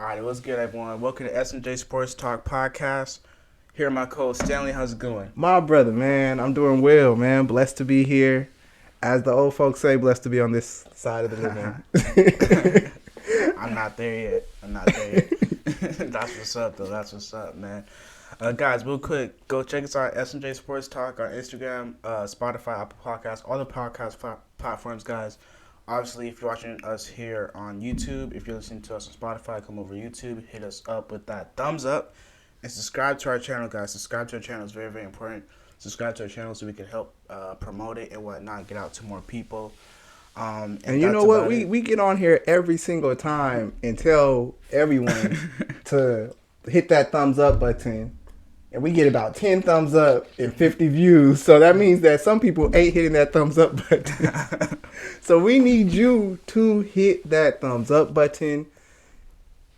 All right, what's good, everyone? Welcome to S&J Sports Talk Podcast. Here, my co-host Stanley. How's it going? My brother, man, I'm doing well, man. Blessed to be here. As the old folks say, blessed to be on this side of the living. I'm not there yet. That's what's up, though. That's what's up, man. Guys, real quick, go check us out at S&J Sports Talk on Instagram, Spotify, Apple Podcasts, all the podcast platforms, guys. Obviously, if you're watching us here on YouTube, if you're listening to us on Spotify, come over to YouTube, hit us up with that thumbs up, and subscribe to our channel, guys. Subscribe to our channel is very, very important. Subscribe to our channel so we can help promote it and whatnot, get out to more people. And you know what? We get on here every single time and tell everyone to hit that thumbs up button. And we get about 10 thumbs up and 50 views. So that means that some people ain't hitting that thumbs up button. So we need you to hit that thumbs up button.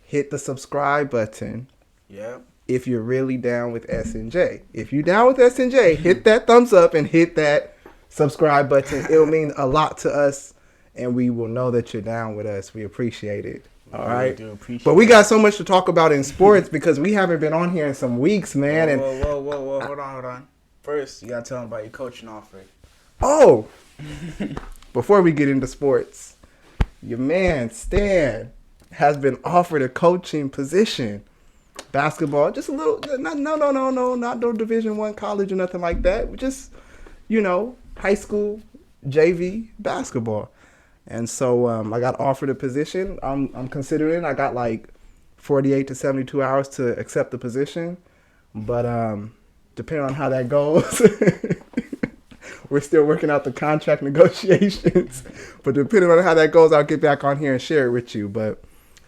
Hit the subscribe button. Yeah. If you're really down with S&J. If you're down with S&J, hit that thumbs up and hit that subscribe button. It'll mean a lot to us. And we will know that you're down with us. We appreciate it. All right. Do appreciate but we got so much to talk about in sports because we haven't been on here in some weeks, man. Whoa. Hold on. First, you got to tell them about your coaching offer. Oh, before we get into sports, your man, Stan, has been offered a coaching position. Basketball, just a little, not no Division I college or nothing like that. Just, high school, JV, basketball. And so I got offered a position. I'm considering. I got like 48 to 72 hours to accept the position. But depending on how that goes, we're still working out the contract negotiations. But depending on how that goes, I'll get back on here and share it with you. But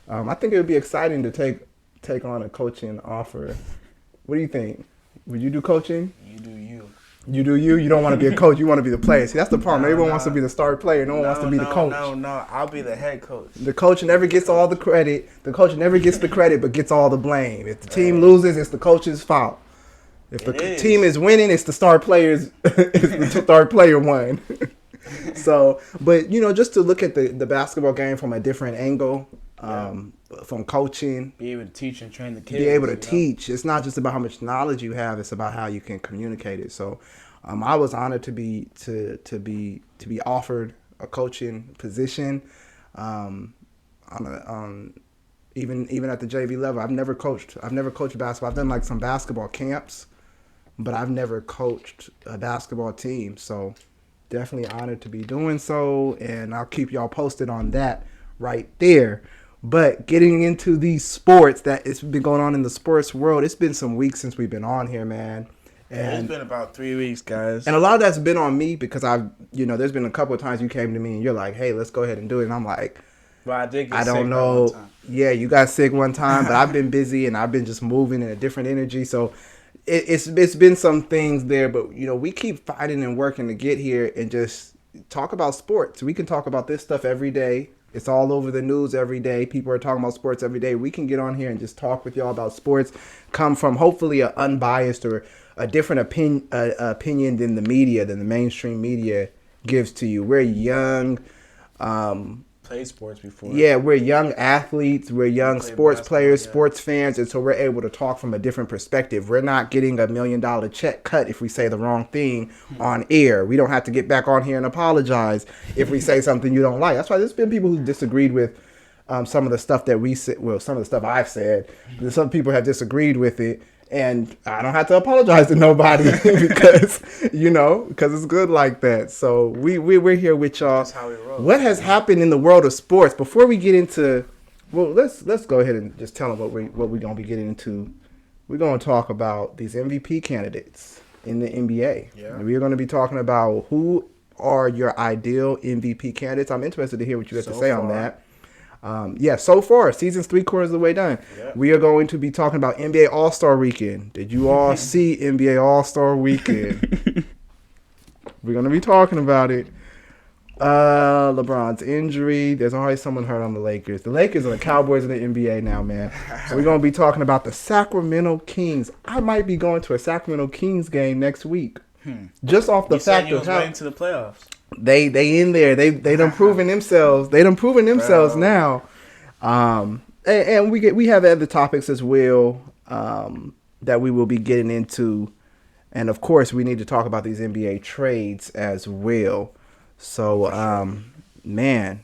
I think it would be exciting to take on a coaching offer. What do you think? Would you do coaching? You do you. You do you. You don't want to be a coach. You want to be the player. See, that's the problem. Everyone wants to be the star player. No one wants to be the coach. No. I'll be the head coach. The coach never gets all the credit. The coach never gets the credit, but gets all the blame. If the team loses, it's the coach's fault. If the team is winning, it's the star player's. It's the star player won. So, but just to look at the basketball game from a different angle. From coaching, be able to teach and train the kids. Be able to teach. It's not just about how much knowledge you have; it's about how you can communicate it. So, I was honored to be offered a coaching position. Even at the JV level, I've never coached basketball. I've done like some basketball camps, but I've never coached a basketball team. So, definitely honored to be doing so, and I'll keep y'all posted on that right there. But getting into these sports that it's been going on in the sports world, it's been some weeks since we've been on here, man. And it's been about 3 weeks, guys. And a lot of that's been on me because there's been a couple of times you came to me and you're like, hey, let's go ahead and do it. And I'm like, well, I don't know. Yeah, you got sick one time, but I've been busy and I've been just moving in a different energy. So it's been some things there, but we keep fighting and working to get here and just talk about sports. We can talk about this stuff every day. It's all over the news every day. People are talking about sports every day. We can get on here and just talk with y'all about sports. Come from hopefully an unbiased or a different opinion than the mainstream media gives to you. We're young. Played sports before. Yeah, we're young athletes. We're young sports players, sports fans. And so we're able to talk from a different perspective. We're not getting $1 million check cut if we say the wrong thing on air. We don't have to get back on here and apologize if we say something you don't like. That's why there's been people who disagreed with some of the stuff that we said. Well, some of the stuff I've said. Some people have disagreed with it. And I don't have to apologize to nobody because it's good like that. So we're here with y'all. That's how we roll. What has happened in the world of sports? Before we get into, let's go ahead and just tell them what we're gonna be getting into. We're gonna talk about these MVP candidates in the NBA. Yeah. We're gonna be talking about who are your ideal MVP candidates. I'm interested to hear what you have to say on that. So far, season's 3/4 of the way done. Yep. We are going to be talking about NBA All-Star Weekend. Did you all see NBA All-Star Weekend? We're going to be talking about it. LeBron's injury. There's always someone hurt on the Lakers. The Lakers are the Cowboys of the NBA now, man. So we're going to be talking about the Sacramento Kings. I might be going to a Sacramento Kings game next week. Just off the fact of how into the playoffs. They in there. They done proven themselves. They done proven themselves now. And and we have other topics as well that we will be getting into, and of course we need to talk about these NBA trades as well. So man,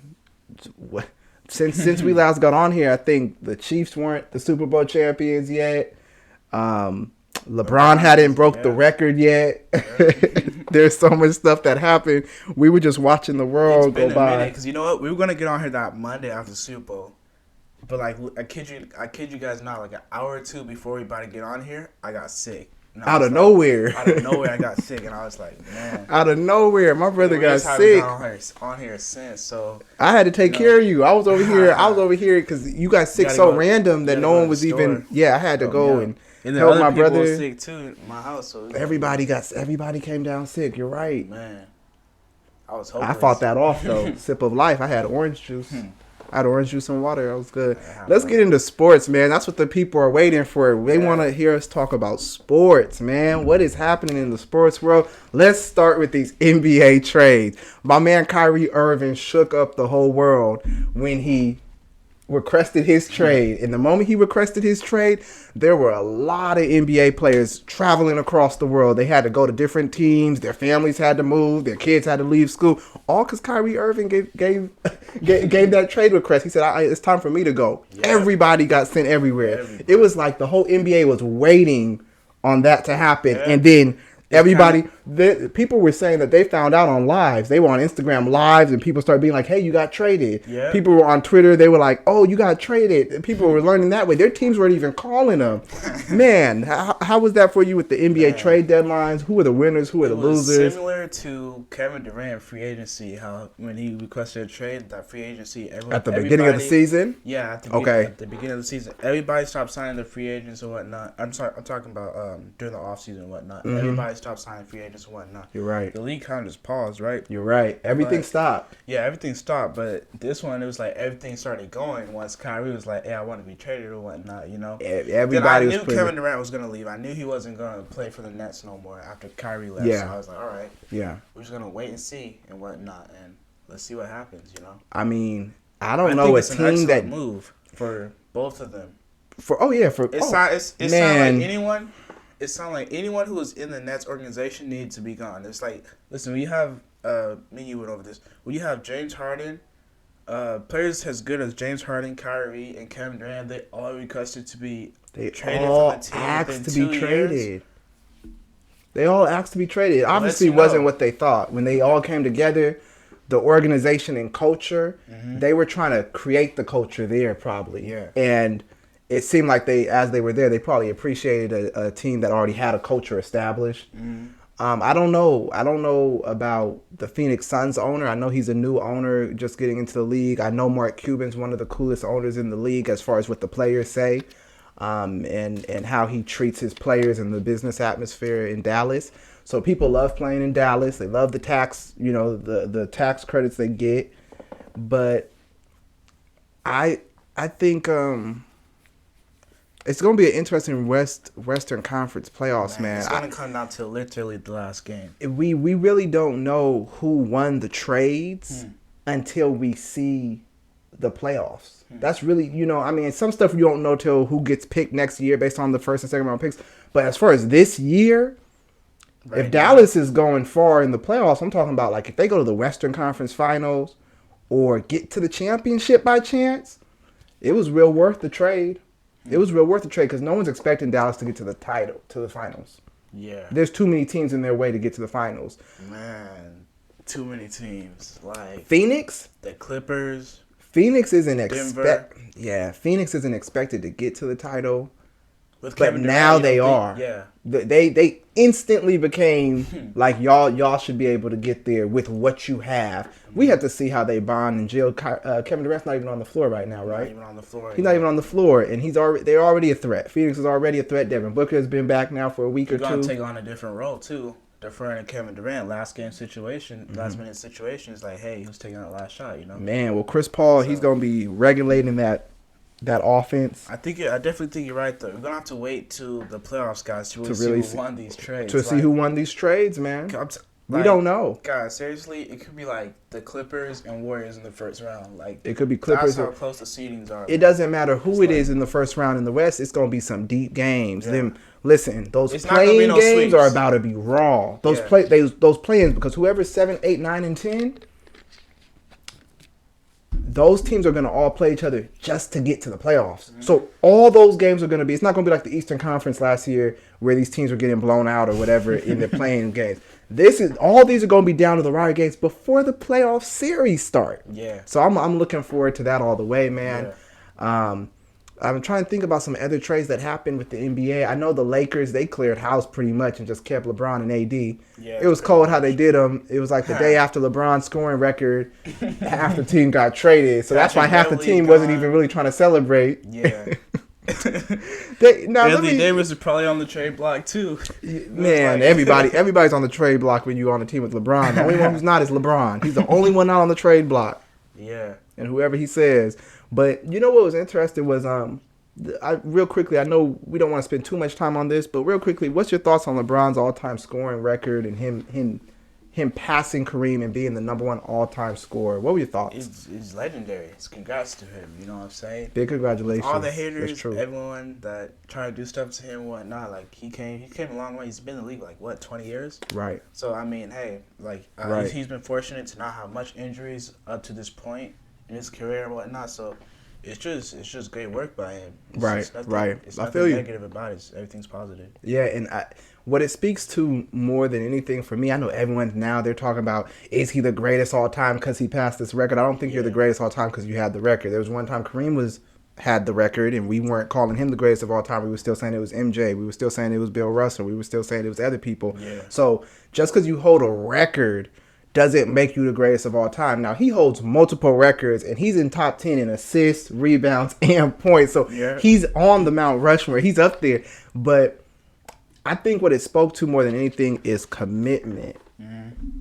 since we last got on here, I think the Chiefs weren't the Super Bowl champions yet. LeBron hadn't broke the record yet. There's so much stuff that happened. We were just watching the world go by. Because you know what, we were gonna get on here that Monday after the Super Bowl, but like I kid you guys not, like an hour or two before we about to get on here, I got sick. Out of nowhere, I got sick, and I was like, man. Out of nowhere, my brother got sick. On here since, so I had to take care of you. I was over here because you got sick so random that no one was even. Yeah, I had to go and help my brother. Was sick too in my house, so everybody came down sick. You're right, man. I was hopeless. I fought that off though. Sip of life. I had orange juice. I had orange juice and water. That was good. Let's get into sports, man. That's what the people are waiting for. They want to hear us talk about sports, man. What is happening in the sports world? Let's start with these NBA trades. My man Kyrie Irving shook up the whole world when he requested his trade. And the moment he requested his trade, there were a lot of NBA players traveling across the world. They had to go to different teams. Their families had to move. Their kids had to leave school. All because Kyrie Irving gave that trade request. He said, it's time for me to go. Yeah. Everybody got sent everywhere. It was like the whole NBA was waiting on that to happen. Yeah. And then people were saying that they found out on lives. They were on Instagram lives, and people started being like, hey, you got traded. Yeah. People were on Twitter. They were like, oh, you got traded. And people were learning that way. Their teams weren't even calling them. Man, how was that for you with the NBA trade deadlines? Who were the winners? Who were the losers? It was similar to Kevin Durant free agency, how when he requested a trade, that free agency. At the beginning of the season? Yeah. At the beginning of the season. Everybody stopped signing the free agents and whatnot. I'm talking about during the offseason and whatnot. Mm-hmm. Everybody stopped signing free agents and whatnot. You're right. The league kind of just paused, right? You're right. Everything stopped. Yeah, everything stopped. But this one, it was like everything started going once Kyrie was like, hey, I want to be traded or whatnot, you know? Everybody then I knew Kevin Durant was going to leave. I knew he wasn't going to play for the Nets no more after Kyrie left. Yeah. So I was like, all right. Yeah. We're just going to wait and see and whatnot. And let's see what happens, you know? I mean, I don't know a team that move for both of them. It sounds like anyone who is in the Nets organization needs to be gone. It's like, listen, we have me and you went over this. When you have James Harden, players as good as James Harden, Kyrie, and Kevin Durant, they all requested to be traded from the team asked to be traded. They all asked to be traded. Obviously, wasn't what they thought when they all came together. The organization and culture, they were trying to create the culture there, probably. Yeah, and it seemed like as they were there, they probably appreciated a team that already had a culture established. I don't know about the Phoenix Suns owner. I know he's a new owner just getting into the league. I know Mark Cuban's one of the coolest owners in the league as far as what the players say, and how he treats his players and the business atmosphere in Dallas. So people love playing in Dallas. They love the tax, the tax credits they get. But I think it's going to be an interesting Western Conference playoffs, man. It's going to come down to literally the last game. We really don't know who won the trades until we see the playoffs. That's really, some stuff you don't know till who gets picked next year based on the first and second round picks. But as far as this year, if Dallas is going far in the playoffs, I'm talking about like if they go to the Western Conference Finals or get to the championship by chance, it was real worth the trade. It was real worth the trade because no one's expecting Dallas to get to the finals. Yeah. There's too many teams in their way to get to the finals. Man, too many teams. Like Phoenix? The Clippers. Phoenix isn't Phoenix isn't expected to get to the title. But now they are. Yeah. They instantly became like y'all should be able to get there with what you have. We have to see how they bond and gel. Kevin Durant's not even on the floor right now, right? Not even on the floor. He's not even on the floor, and they're already a threat. Phoenix is already a threat. Devin Booker has been back now for a week or two. He's gonna take on a different role too. Deferring to Kevin Durant, last minute situation is like, hey, he was taking that last shot, Man, well, Chris Paul, he's gonna be regulating that offense. I definitely think you're right though. We're gonna have to wait to the playoffs, guys, to really see who won these trades. See who won these trades, man. We don't know. Guys, seriously, it could be like the Clippers and Warriors in the first round. Like It could be Clippers. That's how close the seedings are. It doesn't matter who it is in the first round in the West. It's going to be some deep games. Yeah. Listen, those It's playing no games sweeps. are about to be raw. Those play-ins, because whoever's 7, 8, 9, and 10, those teams are going to all play each other just to get to the playoffs. Mm-hmm. So all those games are going to be. It's not going to be like the Eastern Conference last year where these teams were getting blown out or whatever in the playing games. All these are going to be down to the wire games before the playoff series start. Yeah. So I'm looking forward to that all the way, man. Yeah. I'm trying to think about some other trades that happened with the NBA. I know the Lakers, they cleared house pretty much and just kept LeBron and AD. Yeah, it was cold how they did them. It was like the day after LeBron's scoring record, half the team got traded. So that's why half the team wasn't even really trying to celebrate. Yeah. Anthony Davis is probably on the trade block too. Man, everybody's on the trade block when you're on a team with LeBron. The only one who's not is LeBron. He's the only one not on the trade block. Yeah. And whoever he says. But you know what was interesting was real quickly, I know we don't want to spend too much time on this, but real quickly, what's your thoughts on LeBron's all-time scoring record and him passing Kareem and being the number one all-time scorer? What were your thoughts? It's legendary. It's congrats to him. You know what I'm saying? Big congratulations. All the haters, everyone that try to do stuff to him and whatnot, like he came a long way. He's been in the league like 20 years. Right. So I mean, hey, like he's been fortunate to not have much injuries up to this point in his career and whatnot. So it's just great work by him. Right. It's nothing negative about it. Everything's positive. Yeah, and what it speaks to more than anything for me, I know everyone now, they're talking about, is he the greatest all time because he passed this record? I don't think you're the greatest all time because you had the record. There was one time Kareem had the record, and we weren't calling him the greatest of all time. We were still saying it was MJ. We were still saying it was Bill Russell. We were still saying it was other people. Yeah. So just because you hold a record doesn't make you the greatest of all time. Now, he holds multiple records, and he's in top 10 in assists, rebounds, and points. So he's on the Mount Rushmore. He's up there. But I think what it spoke to more than anything is commitment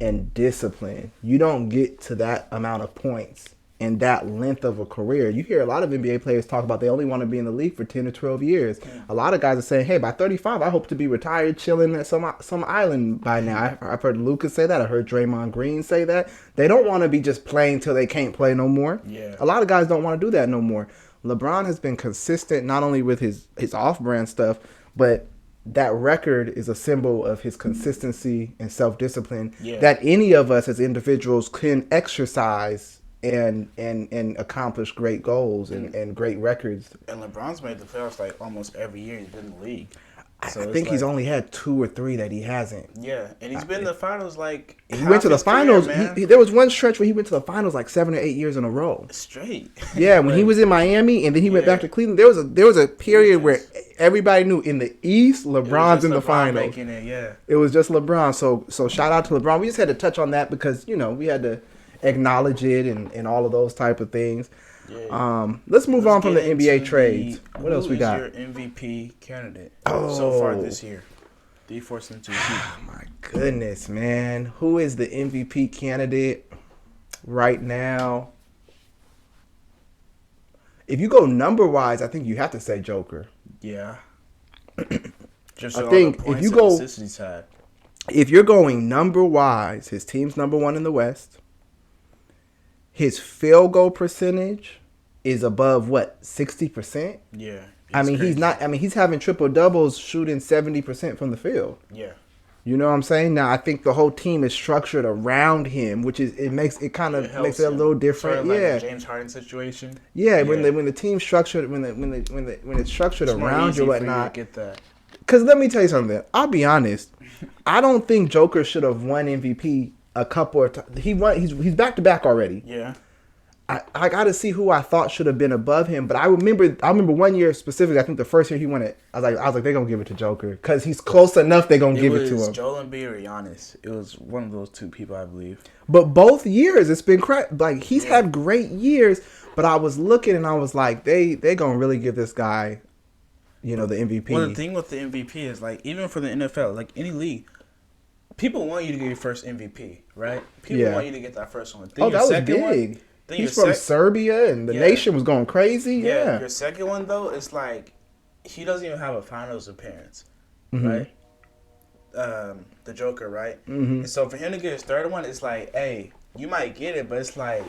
and discipline. You don't get to that amount of points and that length of a career. You hear a lot of NBA players talk about they only want to be in the league for 10 to 12 years. A lot of guys are saying, hey, by 35, I hope to be retired, chilling at some island by now. I've heard Lucas say that. I heard Draymond Green say that. They don't want to be just playing till they can't play no more. Yeah. A lot of guys don't want to do that no more. LeBron has been consistent not only with his off-brand stuff, but that record is a symbol of his consistency and self-discipline that any of us as individuals can exercise and accomplish great goals and great records. And LeBron's made the playoffs like almost every year he's been in the league. So I think he's only had 2 or 3 that he hasn't. Yeah, and he's been in the finals like he went to the finals. There was one stretch where he went to the finals like 7 or 8 years in a row. Straight. Yeah, when he was in Miami and then he went back to Cleveland. There was a period where everybody knew in the East LeBron's in the finals. It was just LeBron. So shout out to LeBron. We just had to touch on that because we had to acknowledge it and all of those type of things. Yeah. Let's move on from the NBA trades. What else we got? Who is your MVP candidate so far this year? Do you force him to? Oh my goodness, man! Who is the MVP candidate right now? If you go number wise, I think you have to say Joker. Yeah. Just I think if you're going number wise, his team's number 1 in the West. His field goal percentage is above 60%? Yeah. He's having triple doubles shooting 70% from the field. Yeah. You know what I'm saying? Now I think the whole team is structured around him, which is it makes it a little different. Sort of like a James Harden situation. Yeah, when the team's structured when it's structured around you and whatnot. Get that. Because let me tell you something. I'll be honest. I don't think Joker should have won MVP a couple of times. He's back to back already. Yeah. I got to see who I thought should have been above him, but I remember one year specifically. I think the first year he won it, I was like, they're gonna give it to Joker because he's close enough. They're gonna give it to him. Joel Embiid or Giannis. It was one of those 2 people, I believe. But both years, it's been like he's had great years. But I was looking and I was like, they gonna really give this guy, the MVP. Well, the thing with the MVP is like even for the NFL, like any league. People want you to get your first MVP, right? People want you to get that first one. That was big. He's from Serbia, and the nation was going crazy. Yeah. Your second one, though, it's like he doesn't even have a finals appearance, right? the Joker, right? Mm-hmm. And so for him to get his third one, it's like, hey, you might get it, but it's like,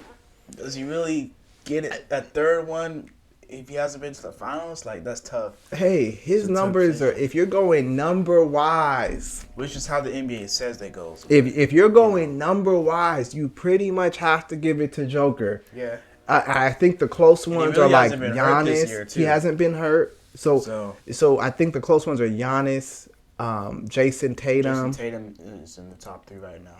does he really get it? That third one, if he hasn't been to the finals, like that's tough. Hey, his numbers are. If you're going number wise, which is how the NBA says they go. So if you're going number wise, you pretty much have to give it to Joker. Yeah. I think the close ones really are like hasn't been hurt this year, Giannis. too. He hasn't been hurt, so I think the close ones are Giannis, Jason Tatum. Jason Tatum is in the top 3 right now.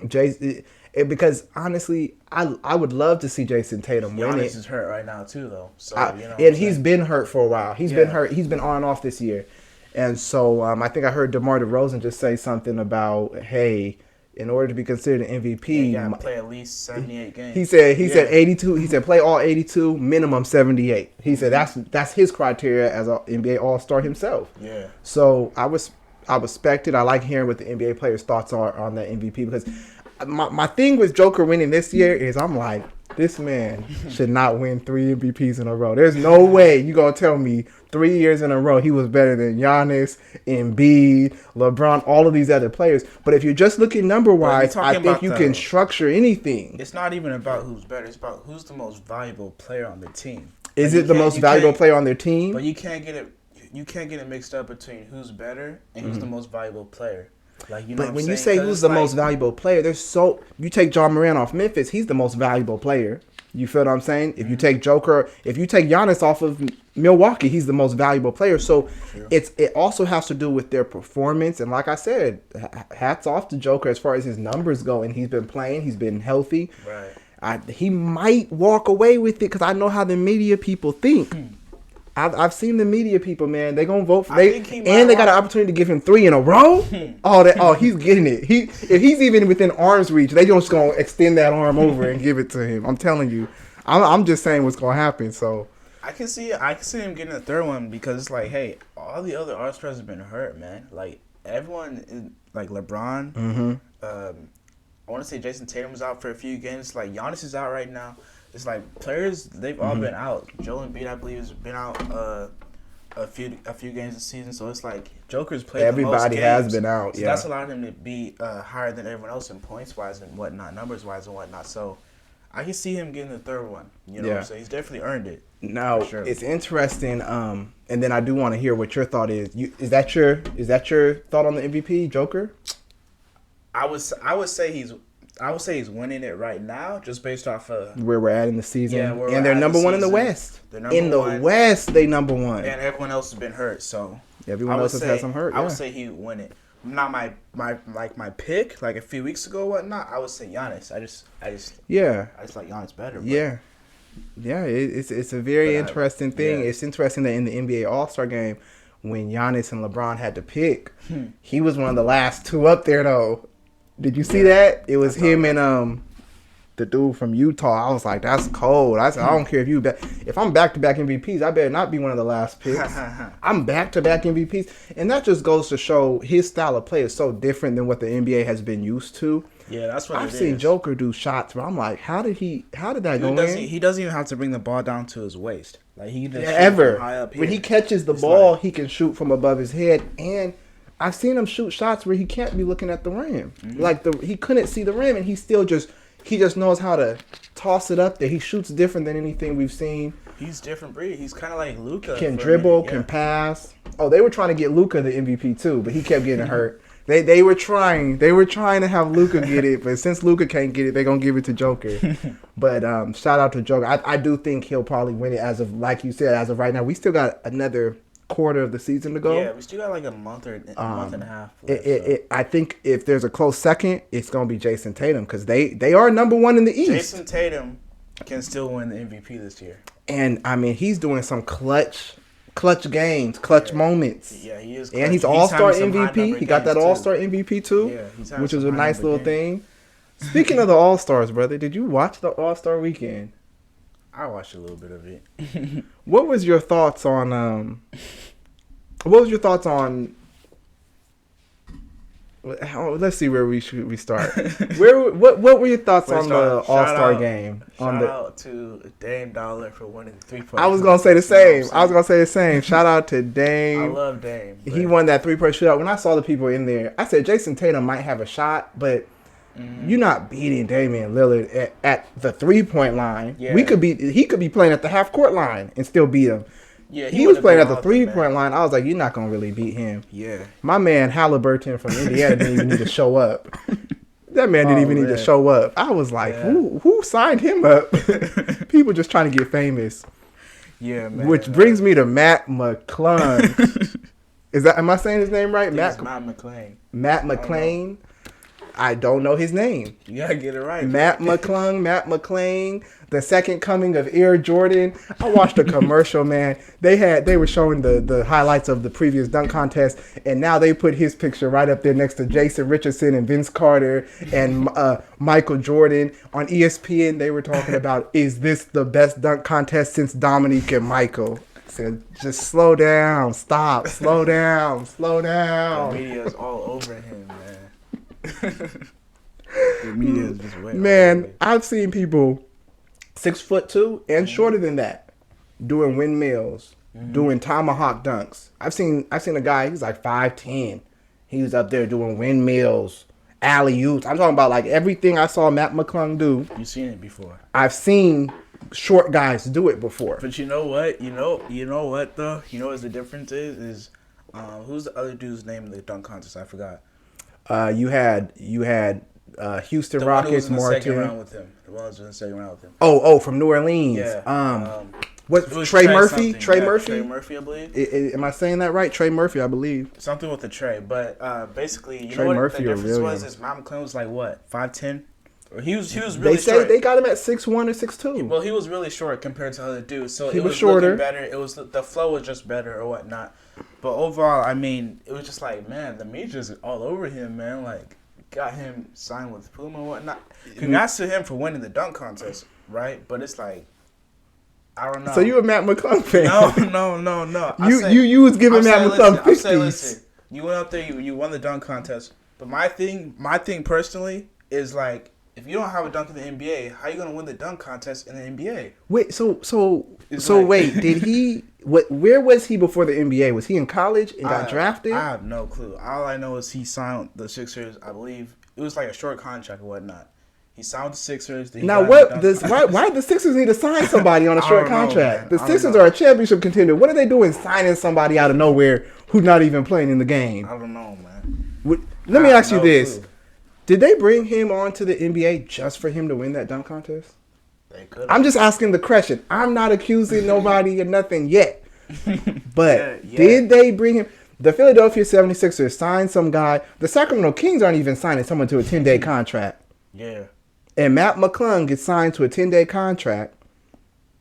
Because honestly, I would love to see Jason Tatum win it. Giannis is hurt right now too, though. So and he's been hurt for a while. He's been hurt. He's been on and off this year, and so I think I heard DeMar DeRozan just say something about, hey, in order to be considered an MVP, you gotta play at least 78 games. He said 82. He said play all 82, minimum 78. He said that's his criteria as an NBA All-Star himself. Yeah. So I respect it. I like hearing what the NBA players' thoughts are on that MVP, because my thing with Joker winning this year is I'm like, this man should not win 3 MVPs in a row. There's no way you gonna tell me 3 years in a row he was better than Giannis, Embiid, LeBron, all of these other players. But if you're just looking number wise, I think you can structure anything. It's not even about who's better. It's about who's the most valuable player on the team. Is it the most valuable player on their team? But you can't get it. You can't get it mixed up between who's better and who's the most valuable player. Like, you know, but when you say who's the most valuable player, you take John Moran off Memphis, he's the most valuable player. You feel what I'm saying? If you take Giannis off of Milwaukee, he's the most valuable player. So it also has to do with their performance. And like I said, hats off to Joker as far as his numbers go. And he's been playing, he's been healthy. Right. He might walk away with it because I know how the media people think. I've seen the media people, man. They gonna vote for they got an opportunity to give him 3 in a row. He's getting it. If he's even within arm's reach, they just gonna extend that arm over and give it to him. I'm telling you. I'm just saying what's gonna happen. So I can see him getting a third one because it's like, hey, all the other All-Stars have been hurt, man. Like everyone, like LeBron. Mm-hmm. I want to say Jason Tatum's out for a few games. Like Giannis is out right now. It's like players, they've all been out. Joel Embiid, I believe, has been out a few games this season. So it's like Joker's played everybody the most games. Has been out. So that's allowed him to be higher than everyone else in points wise and whatnot, numbers wise and whatnot. So I can see him getting the third one. You know what I'm saying? He's definitely earned it. No, it's interesting. And then I do want to hear what your thought is. Is that your thought on the MVP, Joker? I would say he's winning it right now, just based off of where we're at in the season. Yeah, and they're number one in the West. In the West, they number one. And everyone else has been hurt, so everyone else has had some hurt. I would say he would win it. Not my pick, like a few weeks ago, or whatnot. I would say Giannis. I just like Giannis better. But. Yeah. It's a very interesting thing. Yeah. It's interesting that in the NBA All-Star game, when Giannis and LeBron had to pick, he was one of the last 2 up there though. Did you see that? It was him and the dude from Utah. I was like, that's cold. I said, I don't care if I'm back-to-back MVPs, I better not be one of the last picks. I'm back-to-back MVPs. And that just goes to show his style of play is so different than what the NBA has been used to. Yeah, that's what I've seen Joker do shots where I'm like, how did that go in? He doesn't even have to bring the ball down to his waist. Like he just ever. High up here. When he catches the ball, he can shoot from above his head, and I've seen him shoot shots where he can't be looking at the rim. Mm-hmm. He couldn't see the rim, and he just knows how to toss it up there. He shoots different than anything we've seen. He's different breed. He's kind of like Luka. Can dribble, can pass. Oh, they were trying to get Luka the MVP too, but he kept getting hurt. They were trying to have Luka get it, but since Luka can't get it, they're gonna give it to Joker. But shout out to Joker. I do think he'll probably win it as of, like you said, as of right now. We still got another quarter of the season to go. Yeah, we still got like a month and a half left, I think if there's a close second, it's going to be Jason Tatum because they are number one in the East. Jason Tatum can still win the MVP this year. And, I mean, he's doing some clutch games, moments. Yeah, he is. And he's All-Star MVP. He got that All-Star MVP too, which is a nice little thing. Speaking of the All-Stars, brother, did you watch the All-Star weekend? I watched a little bit of it. What was your thoughts on Let's see where we start. What were your thoughts on the All-Star game? Shout out to Dame Dollar for winning the 3-point. I was gonna say the same. Shout out to Dame. I love Dame. He won that 3-point shootout. When I saw the people in there, I said Jason Tatum might have a shot, but you're not beating Damian Lillard at the 3-point line. Yeah. He could be playing at the half court line and still beat him. Yeah, he was playing at the 3-point line. I was like, you're not gonna really beat him. Yeah, my man Halliburton from Indiana didn't even need to show up. That man didn't even need to show up. I was like, who signed him up? People just trying to get famous. Yeah, man. Which brings me to Matt McClung. Am I saying his name right? Matt McClung. Matt McClung. I don't know his name. You gotta get it right. Matt McClung, the second coming of Air Jordan. I watched a commercial, man. They were showing the highlights of the previous dunk contest, and now they put his picture right up there next to Jason Richardson and Vince Carter and Michael Jordan. On ESPN, they were talking about, is this the best dunk contest since Dominique and Michael? I said, just slow down, stop, slow down. The media's all over him, man. The media is just way man, I've seen people 6'2" and shorter than that doing windmills, doing tomahawk dunks. I've seen a guy, he's like 5'10". He was up there doing windmills, alley-oops. I'm talking about like everything I saw Matt McClung do. You've seen it before. I've seen short guys do it before. But you know what? You know what though? You know what the difference is who's the other dude's name in the dunk contest? I forgot. You had Houston the Rockets, Martin. The one who was in the second round with him. Oh, from New Orleans. Yeah. Trey Murphy? Trey Murphy? Trey Murphy, I believe. Am I saying that right? Trey Murphy, I believe. Something with the Trey, but basically, Trey know what Murphy the difference was? Is Matt McClung was like what, 5'10"? He was really they say short. They got him at 6'1" or 6'2". Well, he was really short compared to other dudes, so he it was shorter. Looking better. It was the flow was just better or whatnot. But overall, I mean, it was just like, man, the media's all over him, man. Like, got him signed with Puma and whatnot. Congrats to him for winning the dunk contest, right? But it's like, I don't know. So you a Matt McClung fan? No. You was giving Matt McClung 50s. Listen, you went up there, you won the dunk contest. But my thing personally is like, if you don't have a dunk in the NBA, how you gonna win the dunk contest in the NBA? Wait, wait, did he? Where was he before the NBA? Was he in college and got drafted? I have no clue. All I know is he signed the Sixers. I believe it was like a short contract or whatnot. He signed the Sixers. Now why do the Sixers need to sign somebody on a short contract? The Sixers are a championship contender. What are they doing signing somebody out of nowhere who's not even playing in the game? I don't know, man. Let me ask you this. Clue. Did they bring him on to the NBA just for him to win that dunk contest? They could. I'm just asking the question. I'm not accusing nobody of nothing yet. But did they bring him? The Philadelphia 76ers signed some guy. The Sacramento Kings aren't even signing someone to a 10-day contract. Yeah. And Matt McClung gets signed to a 10-day contract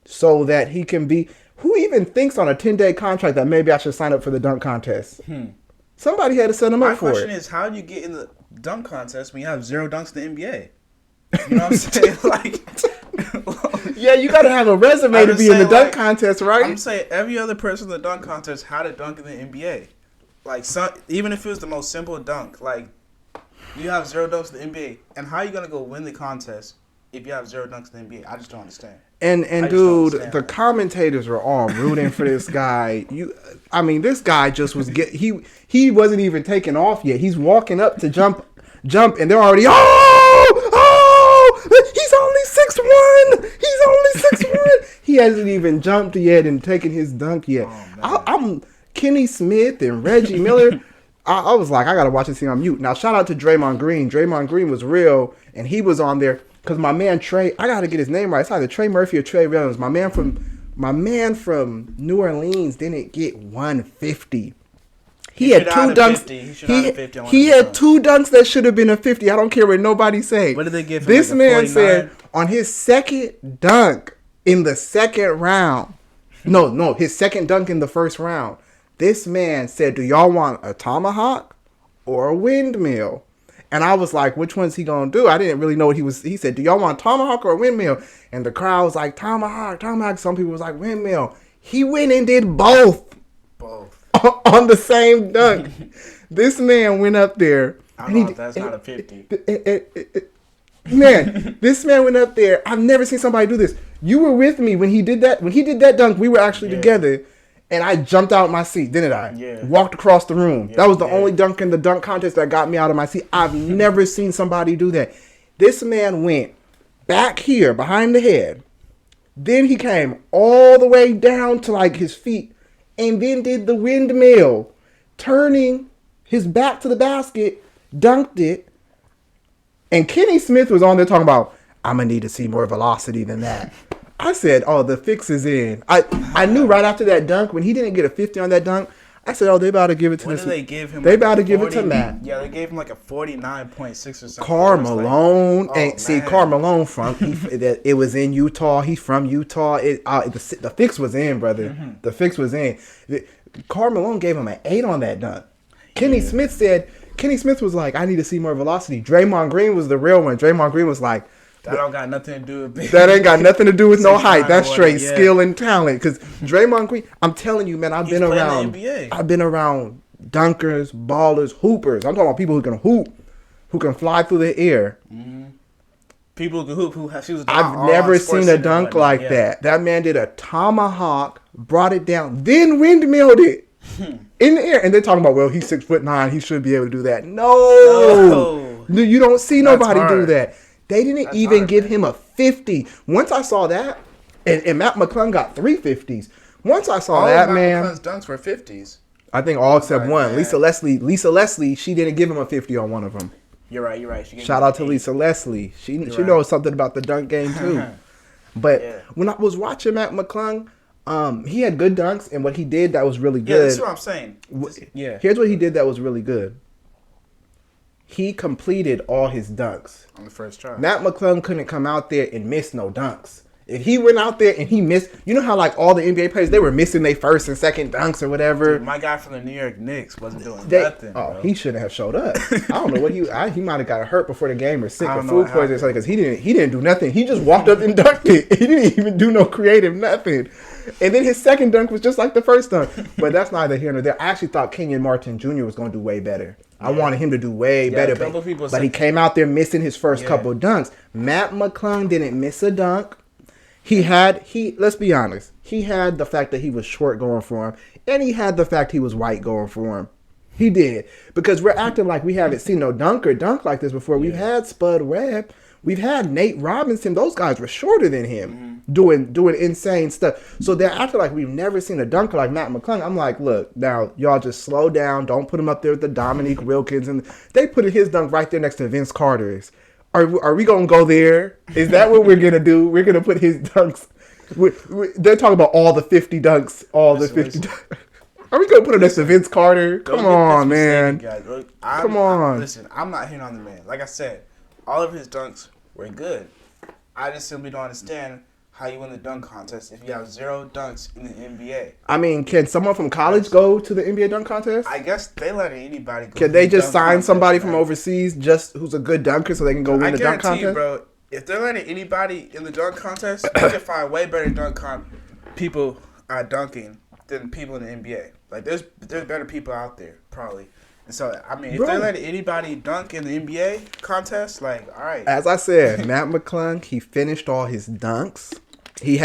so that he can be... Who even thinks on a 10-day contract that maybe I should sign up for the dunk contest? Somebody had to set him up for it. My question is, how do you get in the dunk contest when you have 0 dunks in the NBA? You know what I'm saying? Like, yeah, you got to have a resume to be in the dunk contest, right? I'm saying every other person in the dunk contest had a dunk in the NBA. Like, even if it was the most simple dunk, like, you have 0 dunks in the NBA, and how are you gonna go win the contest if you have 0 dunks in the NBA? I just don't understand. And dude, the commentators were all rooting for this guy. This guy just was he wasn't even taking off yet. He's walking up to jump, and they're already he's only 6'1". He's only 6'1". He hasn't even jumped yet and taken his dunk yet. I'm Kenny Smith and Reggie Miller. I was like, I gotta watch this thing on mute. Now, shout out to Draymond Green. Draymond Green was real, and he was on there because my man Trey. I gotta get his name right. It's either Trey Murphy or Trey Williams. My man from New Orleans didn't get 150. He had 2 dunks. He had 2 dunks that should have been a 50. I don't care what nobody say. What did they give him? This like man 49? said on his second dunk in the second round. No, his second dunk in the first round. This man said, "Do y'all want a tomahawk or a windmill?" And I was like, "Which one's he gonna do?" I didn't really know what he was. He said, "Do y'all want a tomahawk or a windmill?" And the crowd was like, "Tomahawk, tomahawk." Some people was like, "Windmill." He went and did both on the same dunk. This man went up there I don't know if that's not a 50. Man, this man went up there. I've never seen somebody do this. You were with me when he did that. When he did that dunk, we were actually together. And I jumped out my seat, didn't I? Yeah. Walked across the room. That was the only dunk in the dunk contest that got me out of my seat. I've never seen somebody do that. This man went back here behind the head. Then he came all the way down to like his feet and then did the windmill, turning his back to the basket, dunked it. And Kenny Smith was on there talking about, I'm going to need to see more velocity than that. I said, oh, the fix is in. I knew right after that dunk, when he didn't get a 50 on that dunk, I said, oh, they about to give it to What did they give him? They about to give it to Matt. Yeah, they gave him like a 49.6 or something. Carl Malone. Carl Malone it was in Utah. He's from Utah. The fix was in, brother. Mm-hmm. The fix was in. Carl Malone gave him an 8 on that dunk. Kenny Smith was like, I need to see more velocity. Draymond Green was the real one. Draymond Green was like, that don't got nothing to do with big. That ain't got nothing to do with no height. That's straight skill and talent. Because Draymond Green, I'm telling you, man, I've been around dunkers, ballers, hoopers. I'm talking about people who can hoop, who can fly through the air. Mm-hmm. People who can hoop. I've never seen a dunk like that. That man did a tomahawk, brought it down, then windmilled it in the air. And they're talking about, well, he's 6'9", he should be able to do that. No. You don't see nobody do that. They didn't even give him a 50. Once I saw that, and Matt McClung got 3 50s. Once I saw that, man. All of McClung's dunks were 50s. I think all except one. Man. Lisa Leslie, she didn't give him a 50 on one of them. You're right. Shout out to Lisa Leslie. She knows something about the dunk game, too. But when I was watching Matt McClung, he had good dunks, and what he did that was really good. Yeah, that's what I'm saying. Here's what he did that was really good. He completed all his dunks on the first try. Matt McClung couldn't come out there and miss no dunks. If he went out there and he missed, you know how like all the NBA players, they were missing their first and second dunks or whatever. Dude, my guy from the New York Knicks wasn't doing nothing. Oh, bro. He shouldn't have showed up. I don't know what he might have got hurt before the game or sick or food poisoning or something because he didn't do nothing. He just walked up and dunked it. He didn't even do no creative nothing. And then his second dunk was just like the first dunk. But that's neither here nor there. I actually thought Kenyon Martin Jr. was going to do way better. I wanted him to do way better, but he came out there missing his first couple of dunks. Matt McClung didn't miss a dunk. Let's be honest, he had the fact that he was short going for him, and he had the fact he was white going for him. He did. Because we're acting like we haven't seen no dunk like this before. We've had Spud Webb. We've had Nate Robinson. Those guys were shorter than him, doing insane stuff. So they're acting like we've never seen a dunker like Matt McClung. I'm like, look, now y'all just slow down. Don't put him up there with the Dominique Wilkins. And they put his dunk right there next to Vince Carter's. Are we going to go there? Is that what we're going to do? We're going to put his dunks. They're talking about all the 50 dunks. All the 50 dunks. Are we going to put him next to Vince Carter? Come on, man. Look, Come on. Listen, I'm not hitting on the man. Like I said, all of his dunks were good. I just simply don't understand how you win the dunk contest if you have 0 dunks in the NBA. I mean, can someone from college go to the NBA dunk contest? I guess they let anybody go. Can they just sign somebody from overseas just who's a good dunker so they can go win the dunk contest? I guarantee you, bro, if they're letting anybody in the dunk contest, they can find way better people dunking than people in the NBA. Like, there's better people out there, probably. And so, I mean, if they're letting anybody dunk in the NBA contest, like, all right. As I said, Matt McClung, he finished all his dunks. He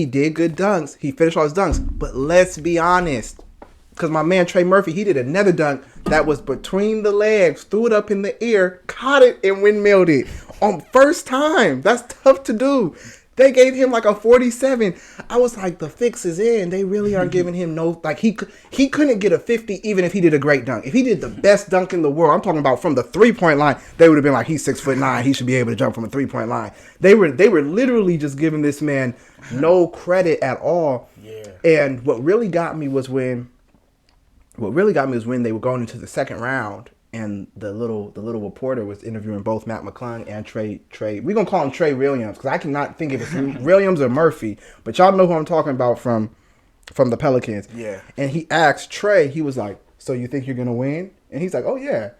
did good dunks. He finished all his dunks. But let's be honest. Because my man Trey Murphy, he did another dunk that was between the legs, threw it up in the air, caught it, and windmilled it on first time. That's tough to do. They gave him like a 47. I was like, the fix is in. They really aren't giving him no, like he couldn't get a 50 even if he did a great dunk. If he did the best dunk in the world, I'm talking about from the 3-point line, they would have been like, he's 6'9". He should be able to jump from a 3-point line. They were literally just giving this man no credit at all. Yeah. And what really got me was when they were going into the second round. And the little reporter was interviewing both Matt McClung and Trey. We're going to call him Trey Williams because I cannot think if it's Williams or Murphy. But y'all know who I'm talking about from the Pelicans. Yeah. And he asked Trey, he was like, so you think you're going to win? And he's like, oh, yeah.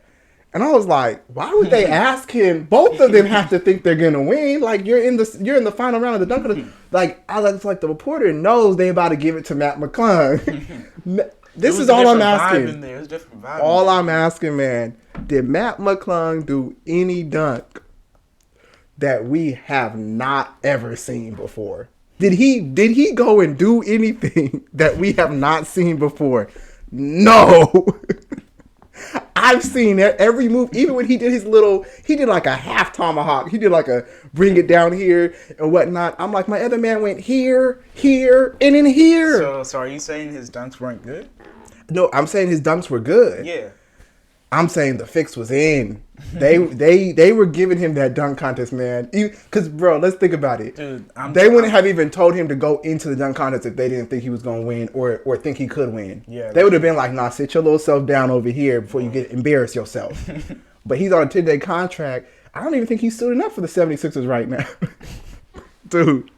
And I was like, why would they ask him? Both of them have to think they're going to win. Like, you're in the final round of the dunk. Like, it's like the reporter knows they about to give it to Matt McClung. This is all I'm asking. I'm asking, man. Did Matt McClung do any dunk that we have not ever seen before? Did he go and do anything that we have not seen before? No. I've seen every move, even when he did like a half tomahawk. He did like a bring it down here and whatnot. I'm like, my other man went here, and in here. So are you saying his dunks weren't good? No, I'm saying his dunks were good. Yeah. I'm saying the fix was in. They were giving him that dunk contest, man. Because, bro, let's think about it. Dude, they wouldn't have even told him to go into the dunk contest if they didn't think he was going to win or think he could win. Yeah, they would have been like, nah, sit your little self down over here before you embarrass yourself. But he's on a 10-day contract. I don't even think he's suiting up for the 76ers right now. Dude.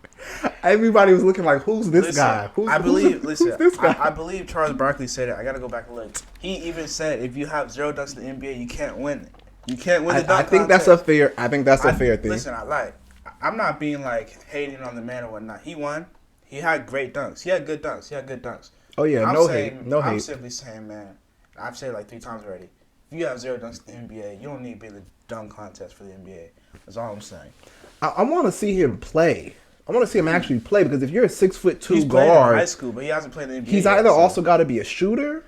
Everybody was looking like, who's this guy? Who's this guy? I believe Charles Barkley said it. I gotta go back and look. He even said, if you have 0 dunks in the NBA, you can't win it. You can't win the dunk I think contest. that's a fair thing. Listen, I'm not being like hating on the man or whatnot. He won. He had great dunks. He had good dunks. Oh yeah, hate. I'm simply saying, man, I've said it like 3 times already. If you have 0 dunks in the NBA, you don't need to be in the dunk contest for the NBA. That's all I'm saying. I want to see him play. I want to see him actually play, because if you're a 6'2" he's guard, played in high school, but he hasn't played in the NBA. He's either also got to be a shooter,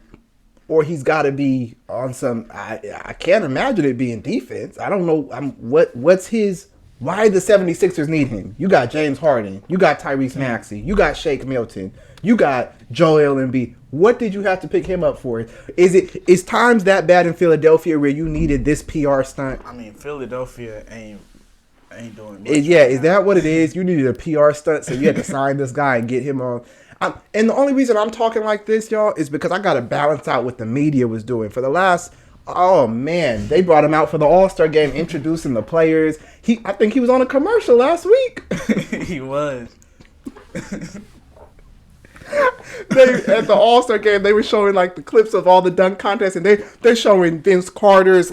or he's got to be on some. I can't imagine it being defense. I don't know. What's his? Why the 76ers need him? You got James Harden, you got Tyrese Maxey, you got Shake Milton, you got Joel Embiid. What did you have to pick him up for? Is times that bad in Philadelphia where you needed this PR stunt? I mean, Philadelphia ain't doing much. Is that what it is? You needed a PR stunt, so you had to sign this guy and get him on. And the only reason I'm talking like this, y'all, is because I got to balance out what the media was doing. For the last, oh man, they brought him out for the All-Star game, introducing the players. I think he was on a commercial last week. He was. At the All-Star game, they were showing like the clips of all the dunk contests, and they're showing Vince Carter's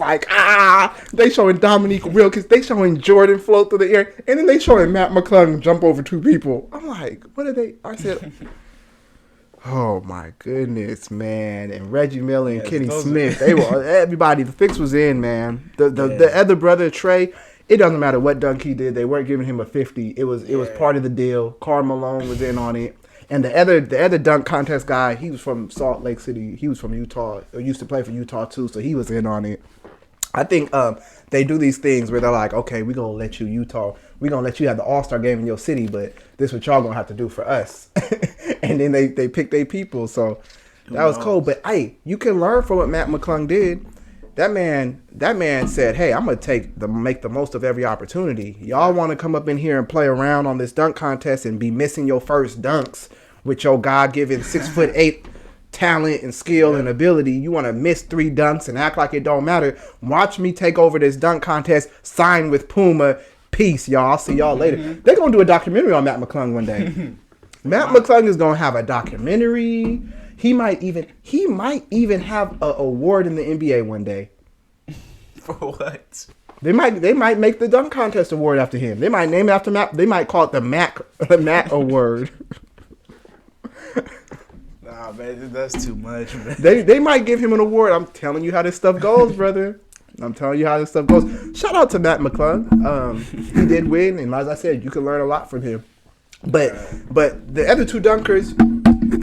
they showing Dominique Wilkins, they showing Jordan float through the air, and then they showing Matt McClung jump over 2 people. I'm like, what are they? I said, oh my goodness, man! And Reggie Miller and Kenny Smith, they were everybody. The fix was in, man. The other brother Trey. It doesn't matter what dunk he did; they weren't giving him a 50. It was part of the deal. Karl Malone was in on it. And the other dunk contest guy, he was from Salt Lake City. He was from Utah, or used to play for Utah too, so he was in on it. I think they do these things where they're like, okay, we're going to let you, Utah, we're going to let you have the All-Star game in your city, but this is what y'all going to have to do for us. And then they pick their people, so that was cool. But, hey, you can learn from what Matt McClung did. That man said, hey, I'm going to make the most of every opportunity. Y'all want to come up in here and play around on this dunk contest and be missing your first dunks with your God-given 6'8" talent and skill and ability. You want to miss 3 dunks and act like it don't matter. Watch me take over this dunk contest, sign with Puma. Peace, y'all. I'll see y'all later. They're going to do a documentary on Matt McClung one day. Matt McClung is going to have a documentary. He might even have an award in the NBA one day. For what? They might make the dunk contest award after him. They might name it after Matt. They might call it the Matt Award. Nah, man, that's too much, man. They might give him an award. I'm telling you how this stuff goes, brother. I'm telling you how this stuff goes. Shout out to Matt McClung. He did win, and as I said, you can learn a lot from him. But the other 2 dunkers,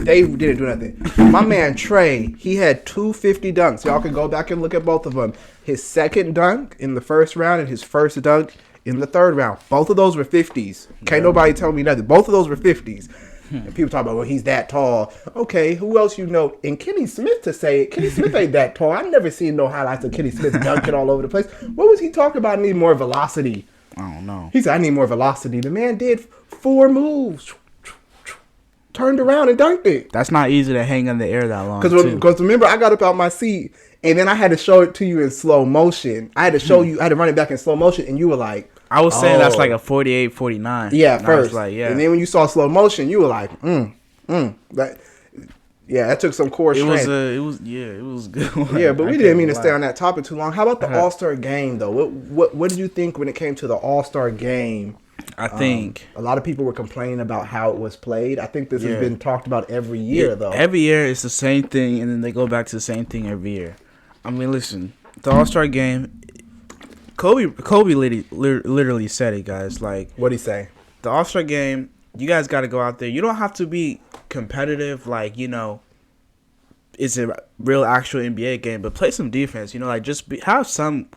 they didn't do nothing. My man Trey, he had 250 dunks. Y'all can go back and look at both of them. His second dunk in the first round and his first dunk in the third round. Both of those were 50s. Can't nobody tell me nothing. Both of those were 50s. And people talk about, well, he's that tall. Okay, who else you know? And Kenny Smith to say it. Kenny Smith ain't that tall. I've never seen no highlights of Kenny Smith dunking all over the place. What was he talking about? I need more velocity. I don't know. He said, I need more velocity. The man did 4 moves. Turned around and dunked it. That's not easy to hang in the air that long. Because remember, I got up out my seat, and then I had to show it to you in slow motion. I had to show you, I had to run it back in slow motion, and you were like, I was saying that's like a 48, 49. Yeah, first. Like, yeah. And then when you saw slow motion, you were like, that took some core strength. It was good. Yeah, but we didn't mean to stay on that topic too long. How about the All-Star game, though? What did you think when it came to the All-Star game? I think a lot of people were complaining about how it was played. I think this has been talked about every year, though. Every year it's the same thing, and then they go back to the same thing every year. I mean, listen, the All-Star game, Kobe literally said it, guys. Like, what'd he say? The All-Star game, you guys got to go out there. You don't have to be competitive, like, it's a real actual NBA game, but play some defense. Like, have some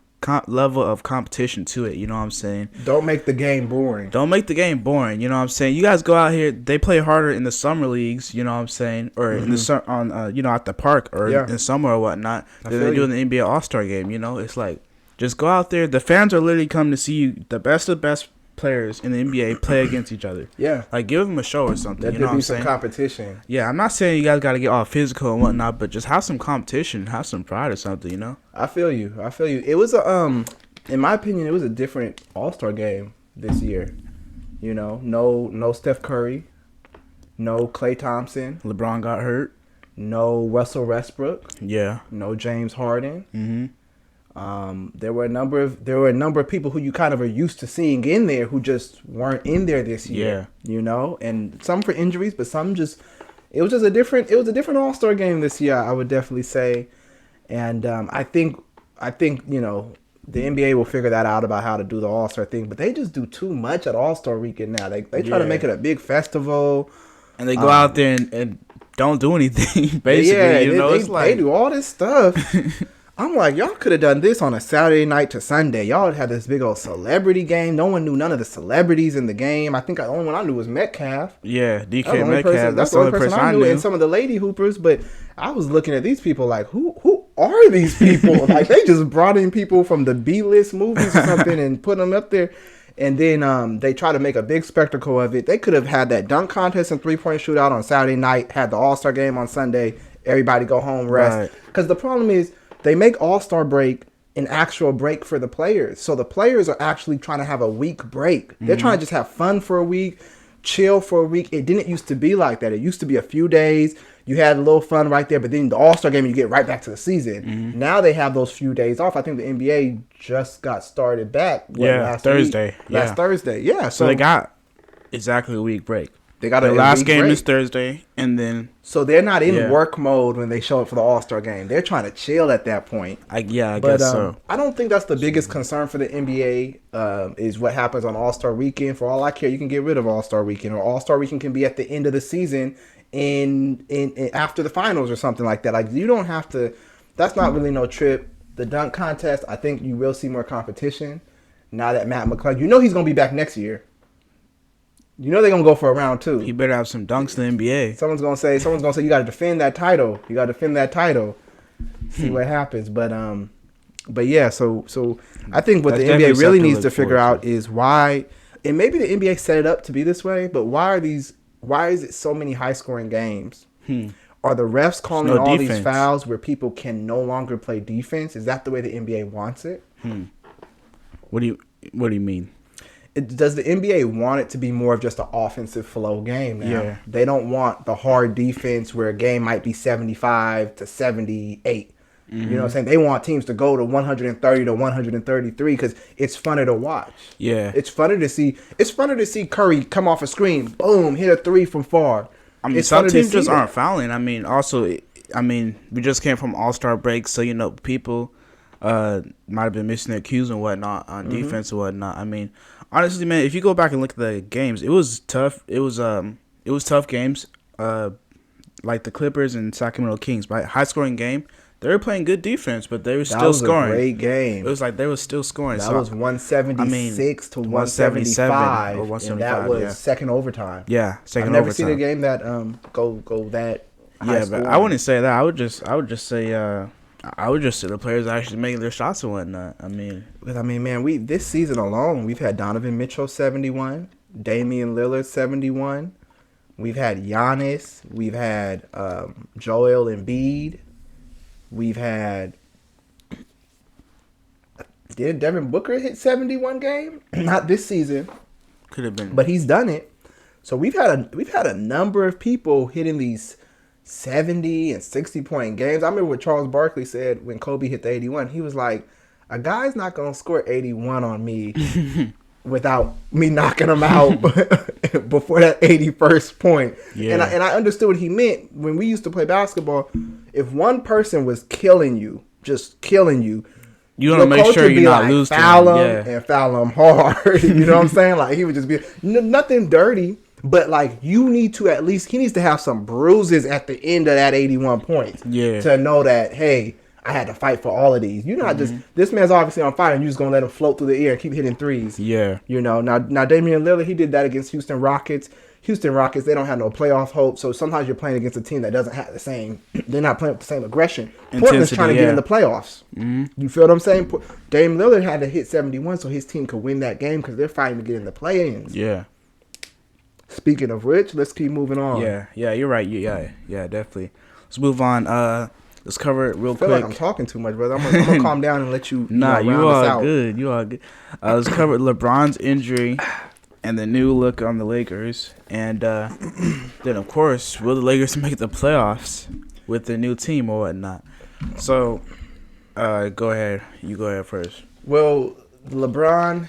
level of competition to it. You know what I'm saying? Don't make the game boring. Don't make the game boring. You know what I'm saying? You guys go out here. They play harder in the summer leagues. You know what I'm saying? Or in the on at the park or in summer or whatnot. Than they do in the NBA All-Star game. It's like, just go out there. The fans are literally coming to see you. The best of the best players in the NBA play against each other. Yeah. Like, give them a show or something. Let there be some competition. Yeah, I'm not saying you guys got to get all physical and whatnot, but just have some competition, have some pride or something, I feel you. It was in my opinion, it was a different All-Star game this year. No Steph Curry, no Klay Thompson. LeBron got hurt. No Russell Westbrook. Yeah. No James Harden. Mm-hmm. There were a number of people who you kind of are used to seeing in there who just weren't in there this year. Yeah. And some for injuries, but some just it was a different All-Star game this year, I would definitely say. And I think the NBA will figure that out about how to do the All-Star thing, but they just do too much at All-Star weekend now. They try to make it a big festival, and they go out there and don't do anything. Basically, they do all this stuff. I'm like, y'all could have done this on a Saturday night to Sunday. Y'all had this big old celebrity game. No one knew none of the celebrities in the game. I think the only one I knew was Metcalf. Yeah, DK Metcalf. That's the only person I knew. And some of the lady hoopers. But I was looking at these people like, who are these people? Like, they just brought in people from the B-list movies or something and put them up there. And then they try to make a big spectacle of it. They could have had that dunk contest and three-point shootout on Saturday night, had the All-Star game on Sunday, everybody go home, rest. Because the problem is, they make All-Star break an actual break for the players. So the players are actually trying to have a week break. They're trying to just have fun for a week, chill for a week. It didn't used to be like that. It used to be a few days. You had a little fun right there, but then the All-Star game, you get right back to the season. Now they have those few days off. I think the NBA just got started back. Last Thursday. Yeah. So they got exactly a week break. They got the last game is Thursday, and then so they're not in work mode when they show up for the All-Star game. They're trying to chill at that point. I guess so. I don't think that's the biggest concern for the NBA. Is what happens on All-Star Weekend. For all I care, you can get rid of All-Star Weekend, or All-Star Weekend can be at the end of the season in after the finals or something like that. Like, you don't have to. That's not really no trip. The dunk contest, I think you will see more competition now that Matt McClung. He's gonna be back next year. They're gonna go for a round 2. He better have some dunks in the NBA. Someone's gonna say you gotta defend that title. See what happens. But yeah, so I think what the NBA really needs to figure out is why, and maybe the NBA set it up to be this way, but why is it so many high scoring games? Are the refs calling all these fouls where people can no longer play defense? Is that the way the NBA wants it? What do you mean? Does the NBA want it to be more of just an offensive flow game now? Yeah. They don't want the hard defense where a game might be 75 to 78. You know what I'm saying? They want teams to go to 130 to 133 because it's funner to watch. Yeah. It's funner to see Curry come off a screen, boom, hit a three from far. I mean, some teams just aren't fouling. I mean, we just came from All-Star break, so, people might have been missing their cues and whatnot on defense and whatnot. I mean, honestly, man, if you go back and look at the games, it was tough. It was tough games. Like the Clippers and Sacramento Kings, right? High scoring game. They were playing good defense, but they were still scoring. That was a great game. It was like they were still scoring. That was 176 to 175, or 175, and that was second overtime. Yeah, second overtime. I've never seen a game that go that high. Yeah, but I wouldn't say that. I would just say the players actually making their shots and whatnot. I mean, man, this season alone, we've had Donovan Mitchell 71, Damian Lillard 71. We've had Giannis. We've had Joel Embiid. We've had. Did Devin Booker hit 71 game? Not this season. Could have been, but he's done it. So we've had a number of people hitting these 70 and 60 point games. I remember what Charles Barkley said when Kobe hit the 81. He was like, "A guy's not gonna score 81 on me without me knocking him out before that 81st point." Yeah. And I understood what he meant. When we used to play basketball, if one person was killing you, just killing you, You want to make sure you're not losing. Foul him and foul him hard. You know what I'm saying? Like he would just be nothing dirty, but like you need to at least he needs to have some bruises at the end of that 81 points. Yeah. To know that hey, I had to fight for all of these. You're not just this man's obviously on fire and you're just gonna let him float through the air and keep hitting threes. Yeah. You know, now Damian Lillard, he did that against Houston Rockets. Houston Rockets, they don't have no playoff hope, so sometimes you're playing against a team that doesn't have the same. They're not playing with the same aggression. Portland's trying to get in the playoffs. Mm-hmm. You feel what I'm saying? Dame Lillard had to hit 71 so his team could win that game because they're fighting to get in the play-ins. Yeah. Speaking of which, let's keep moving on. Yeah, you're right. Yeah, definitely. Let's move on. Let's cover it real quick. I feel like I'm talking too much, brother. I'm gonna calm down and let you. Nah, you are good. You are good. Let's cover LeBron's injury and the new look on the Lakers, and then of course, will the Lakers make the playoffs with the new team or whatnot? So, go ahead. You go ahead first. Well, LeBron,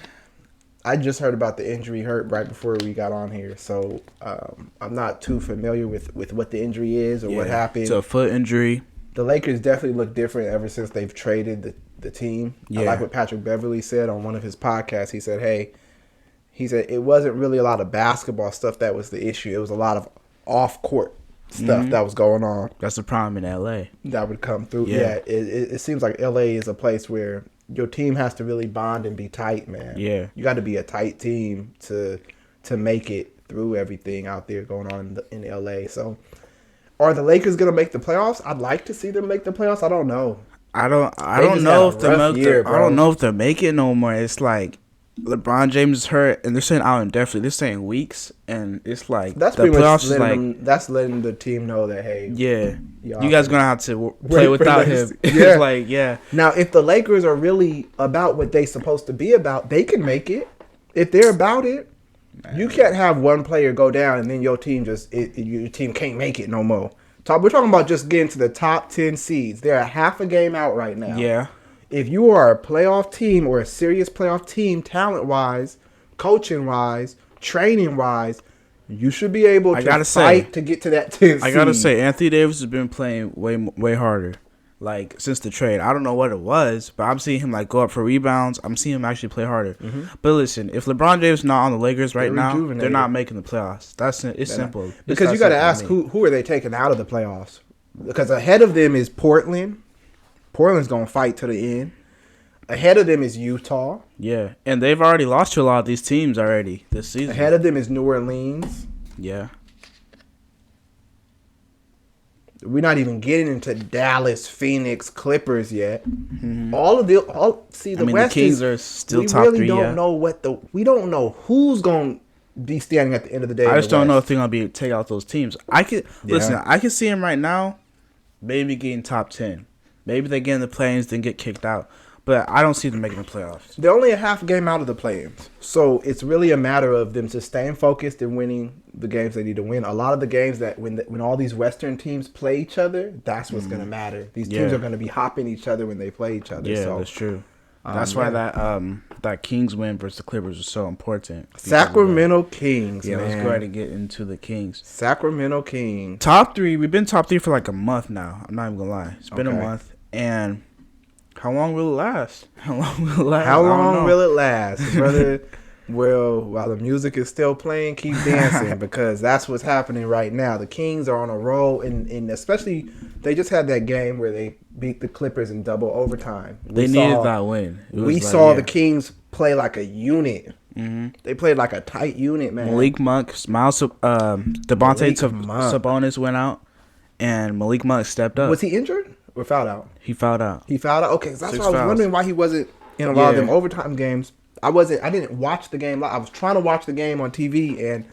I just heard about the injury hurt right before we got on here, so I'm not too familiar with what the injury is or what happened. It's a foot injury. The Lakers definitely look different ever since they've traded the team. Yeah. I like what Patrick Beverley said on one of his podcasts. He said it wasn't really a lot of basketball stuff that was the issue. It was a lot of off-court stuff that was going on. That's the problem in L.A. That would come through. Yeah, it seems like L.A. is a place where your team has to really bond and be tight, man. Yeah. You got to be a tight team to make it through everything out there going on in L.A. So, are the Lakers going to make the playoffs? I'd like to see them make the playoffs. I don't know. I don't know if they're making it no more. It's like LeBron James is hurt, and they're saying out indefinitely. They're saying weeks, and it's like that's the playoffs is like that's letting the team know that hey, you guys gonna have to play without him. It's like Now, if the Lakers are really about what they supposed to be about, they can make it. If they're about it, you can't have one player go down and then your team your team can't make it no more. We're talking about just getting to the top 10 seeds. They're a half a game out right now. Yeah. If you are a playoff team or a serious playoff team, talent-wise, coaching-wise, training-wise, you should be able to fight to get to that 10 seed. I gotta say, Anthony Davis has been playing way harder, like since the trade. I don't know what it was, but I'm seeing him like go up for rebounds. I'm seeing him actually play harder. Mm-hmm. But listen, if LeBron James is not on the Lakers right now, they're not making the playoffs. It's simple. Because you got to ask who are they taking out of the playoffs? Because ahead of them is Portland. Portland's going to fight to the end. Ahead of them is Utah. Yeah, and they've already lost to a lot of these teams already this season. Ahead of them is New Orleans. Yeah. We're not even getting into Dallas, Phoenix, Clippers yet. Mm-hmm. The West Kings are still top 3. We really don't know we don't know who's going to be standing at the end of the day. I just don't know if they're going to take out those teams. I can see them right now maybe getting top 10. Maybe they get in the play-ins, then get kicked out. But I don't see them making the playoffs. They're only a half game out of the play-ins. So it's really a matter of them just staying focused and winning the games they need to win. A lot of the games that when all these Western teams play each other, that's what's going to matter. These teams are going to be hopping each other when they play each other. Yeah, that's true. That's why that Kings win versus the Clippers was so important. Sacramento Kings, man. Let's go ahead and get into the Kings. Sacramento Kings. Top 3. We've been top 3 for like a month now. I'm not even going to lie. It's been a month. And how long will it last? How long will it last, brother? Well, while the music is still playing, keep dancing because that's what's happening right now. The Kings are on a roll, and especially they just had that game where they beat the Clippers in double overtime. They needed that win. We saw the Kings play like a unit. Mm-hmm. They played like a tight unit, man. Malik Monk, Sabonis went out, and Malik Monk stepped up. Was he injured or fouled out? He fouled out. Okay, so that's why I was wondering why he wasn't in a lot of them overtime games. I didn't watch the game. I was trying to watch the game on TV, and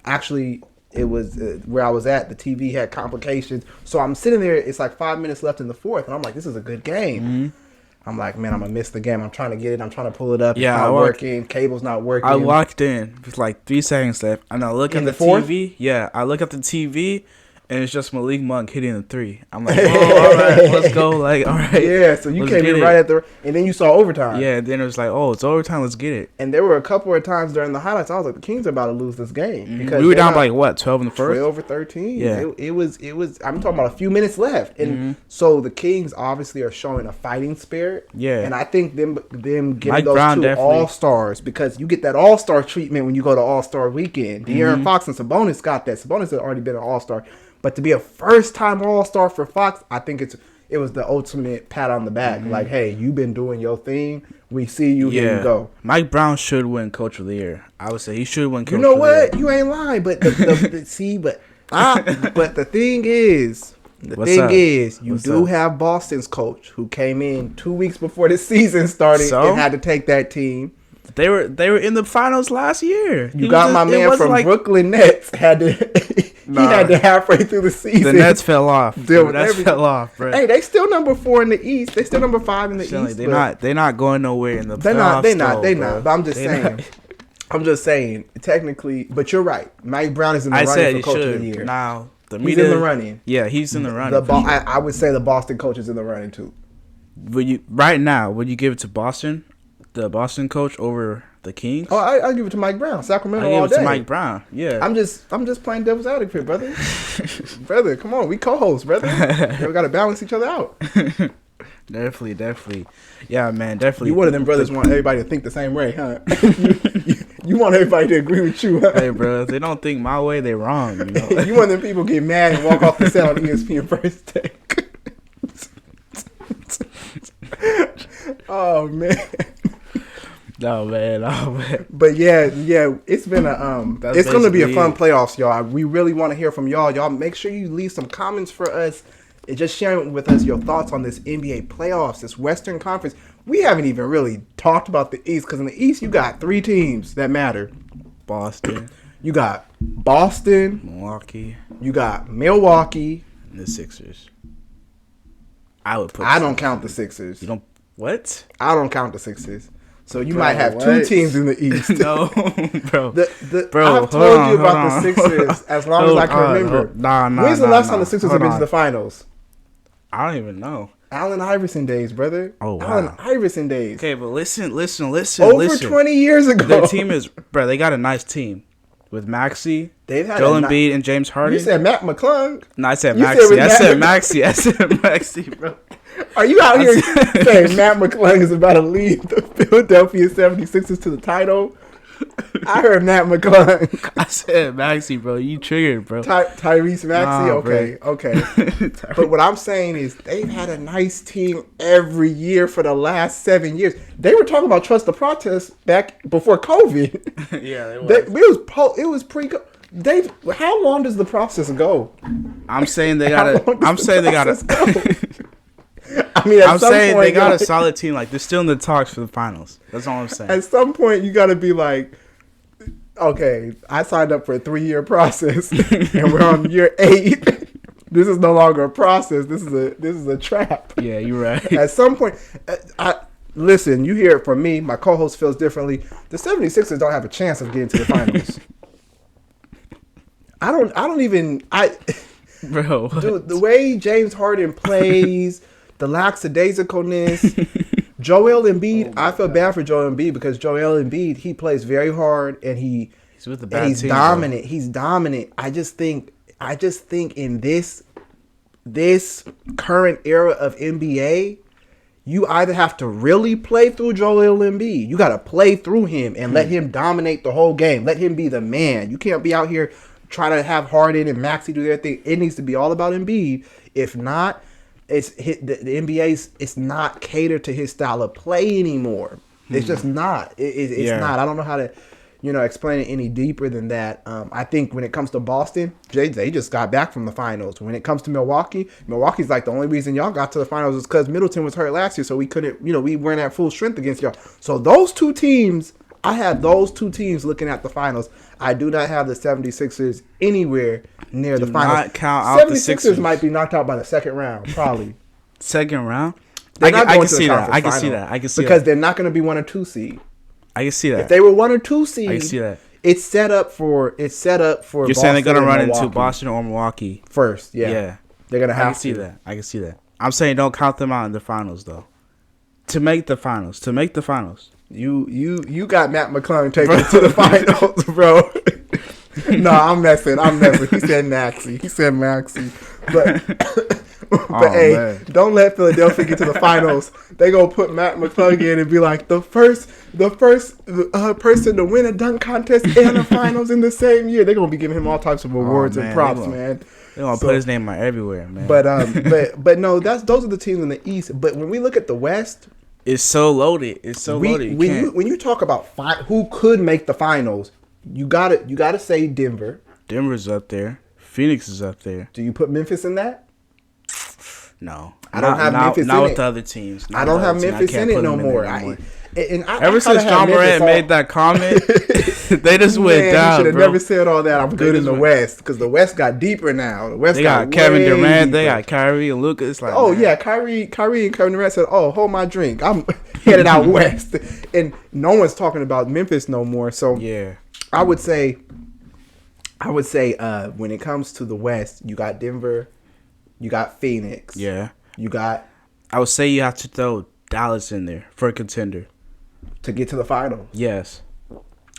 actually, it was where I was at. The TV had complications, so I'm sitting there. It's like 5 minutes left in the fourth, and I'm like, "This is a good game." Mm-hmm. I'm like, "Man, I'm gonna miss the game." I'm trying to get it. I'm trying to pull it up. Yeah, it's not working. Cable's not working. I walked in with like 3 seconds left, and I look at the TV. Yeah, I look at the TV, and it's just Malik Monk hitting the three. I'm like, oh, all right, let's go. Like, all right. Yeah, so you came in right at the, and then you saw overtime. Yeah, and then it was like, oh, it's overtime. Let's get it. And there were a couple of times during the highlights I was like, the Kings are about to lose this game because we were down by like what, 12 in the first, 12 or 13. Yeah, it was. I'm talking about a few minutes left, and so the Kings obviously are showing a fighting spirit. Yeah, and I think them getting Mike those Brown two all-stars, because you get that all-star treatment when you go to All-Star Weekend. De'Aaron Fox and Sabonis got that. Sabonis had already been an all-star, but to be a first-time all-star for Fox, I think it was the ultimate pat on the back. Like, hey, you've been doing your thing. We see you. Here you go. Mike Brown should win Coach of the Year. I would say he should win Coach of the Year. You know what? You ain't lying, but but the thing is, you do have Boston's coach who came in 2 weeks before the season started and had to take that team. They were in the finals last year. You got my man from Brooklyn Nets had to. He had to halfway through the season. The Nets fell off. The Nets fell off, bro. Hey, they still number 4 in the East. They still number 5 in the East. They're not going nowhere in the playoffs. They're not. But I'm just saying. Technically, but you're right. Mike Brown is in the running for Coach of the Year. Now he's in the running. Yeah, he's in the running. I would say the Boston coach is in the running too. Would you give it to Boston, the Boston coach, over the Kings? Oh, I'll give it to Mike Brown. Sacramento all day. I give it to Mike Brown. Yeah. I'm just playing devil's advocate, brother. Brother, come on, we co-hosts, brother. We got to balance each other out. Definitely. Yeah, man, definitely. You one of them brothers want everybody to think the same way, huh? you want everybody to agree with you, huh? Hey, bro, if they don't think my way, they wrong, you know? You want them people get mad and walk off the set on ESPN First Take. Oh, man. Oh man. But yeah, it's been it's going to be a fun playoffs, y'all. We really want to hear from y'all. Y'all make sure you leave some comments for us and just sharing with us your thoughts on this NBA playoffs, this Western Conference. We haven't even really talked about the East, because in the East you got 3 teams that matter. Boston. You got Boston, Milwaukee. You got Milwaukee, and the Sixers. I don't count the Sixers. You don't what? I don't count the Sixers. So you might have 2 teams in the East. No, bro. I've told you about the Sixers as long as I can remember. When's the last time the Sixers have been to the finals? I don't even know. Allen Iverson days, brother. Oh, wow. Allen Iverson days. Okay, but listen. Over 20 years ago. Their team is, bro, they got a nice team. With Maxey, Joel Embiid, and James Harden. You said Matt McClung? No, I said Maxey. I said Maxey, bro. Are you out here saying Matt McClung is about to lead the Philadelphia 76ers to the title? I heard Matt McClung. I said Maxey, bro. You triggered, bro. Tyrese Maxey? Okay. But what I'm saying is they've had a nice team every year for the last 7 years. They were talking about trust the process back before COVID. Yeah, it was pre. How long does the process go? I'm saying they got I mean, I'm saying they got a solid team. Like, they're still in the talks for the finals. That's all I'm saying. At some point, you got to be like, okay, I signed up for a 3-year process, and we're on year 8. This is no longer a process. This is a trap. Yeah, you're right. At some point, listen, you hear it from me. My co-host feels differently. The 76ers don't have a chance of getting to the finals. Bro, dude, the way James Harden plays, the lackadaisicalness. Joel Embiid, I feel bad for Joel Embiid, because Joel Embiid, he plays very hard and he's with the bad he's team, dominant. bro. He's dominant. I just think in this current era of NBA, you either have to really play through Joel Embiid. You got to play through him and let him dominate the whole game. Let him be the man. You can't be out here trying to have Harden and Maxey do their thing. It needs to be all about Embiid. If not, the NBA's it's not catered to his style of play anymore. It's just not. It's not. I don't know how to, explain it any deeper than that. I think when it comes to Boston, they just got back from the finals. When it comes to Milwaukee's like the only reason y'all got to the finals is because Middleton was hurt last year, so we couldn't, we weren't at full strength against y'all. So those 2 teams, I have those 2 teams looking at the finals. I do not have the 76ers anywhere near the finals. Not count out 76ers. The Sixers might be knocked out by the second round, probably. Second round? I can see that. I can see that. Because they're not going to be 1 or 2 seed. I can see that. If they were 1 or 2 seed, I can see that. It's set up for. You're saying they're gonna run into Boston or Milwaukee first. Yeah. Yeah. They're gonna have. I can see that. I'm saying don't count them out in the finals though. To make the finals. You got Matt McClung taking it to the finals, bro. No, I'm messing. He said Maxey. But hey, man. Don't let Philadelphia get to the finals. They gonna put Matt McClung in and be like the first person to win a dunk contest and the finals in the same year. They're gonna be giving him all types of awards and props, man. They're gonna put his name out everywhere, man. But no, those are the teams in the East. But when we look at the West, it's so loaded. When you talk about who could make the finals, you gotta say Denver. Denver's up there. Phoenix is up there. Do you put Memphis in that? No, I don't have Memphis in it. Not with the other teams. I don't have Memphis in it no more. Ever since John Morant made that comment, they just went down. You should have never said all that. I'm good in the West because the West got deeper now. The West they got Kevin Durant. They got Kyrie and Luka. It's like, yeah, Kyrie and Kevin Durant said, "Oh, hold my drink. I'm headed out west," and no one's talking about Memphis no more. So yeah, I would say, when it comes to the West, you got Denver. You got Phoenix. Yeah. You got... I would say you have to throw Dallas in there for a contender. To get to the finals. Yes.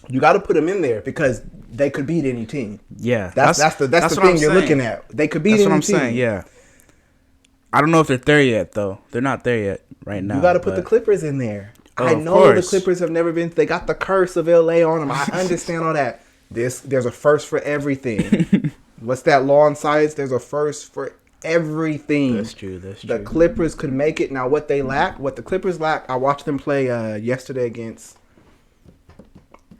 You got to put them in there because they could beat any team. Yeah. That's the thing you're looking at. They could beat any team. That's what I'm saying, yeah. I don't know if they're there yet, though. They're not there yet right now. You got to put the Clippers in there. I know the Clippers have never been... They got the curse of L.A. on them. I understand all that. There's a first for everything. What's that law in science? There's a first for everything. That's true. The Clippers could make it. Now, what the Clippers lack, I watched them play yesterday against.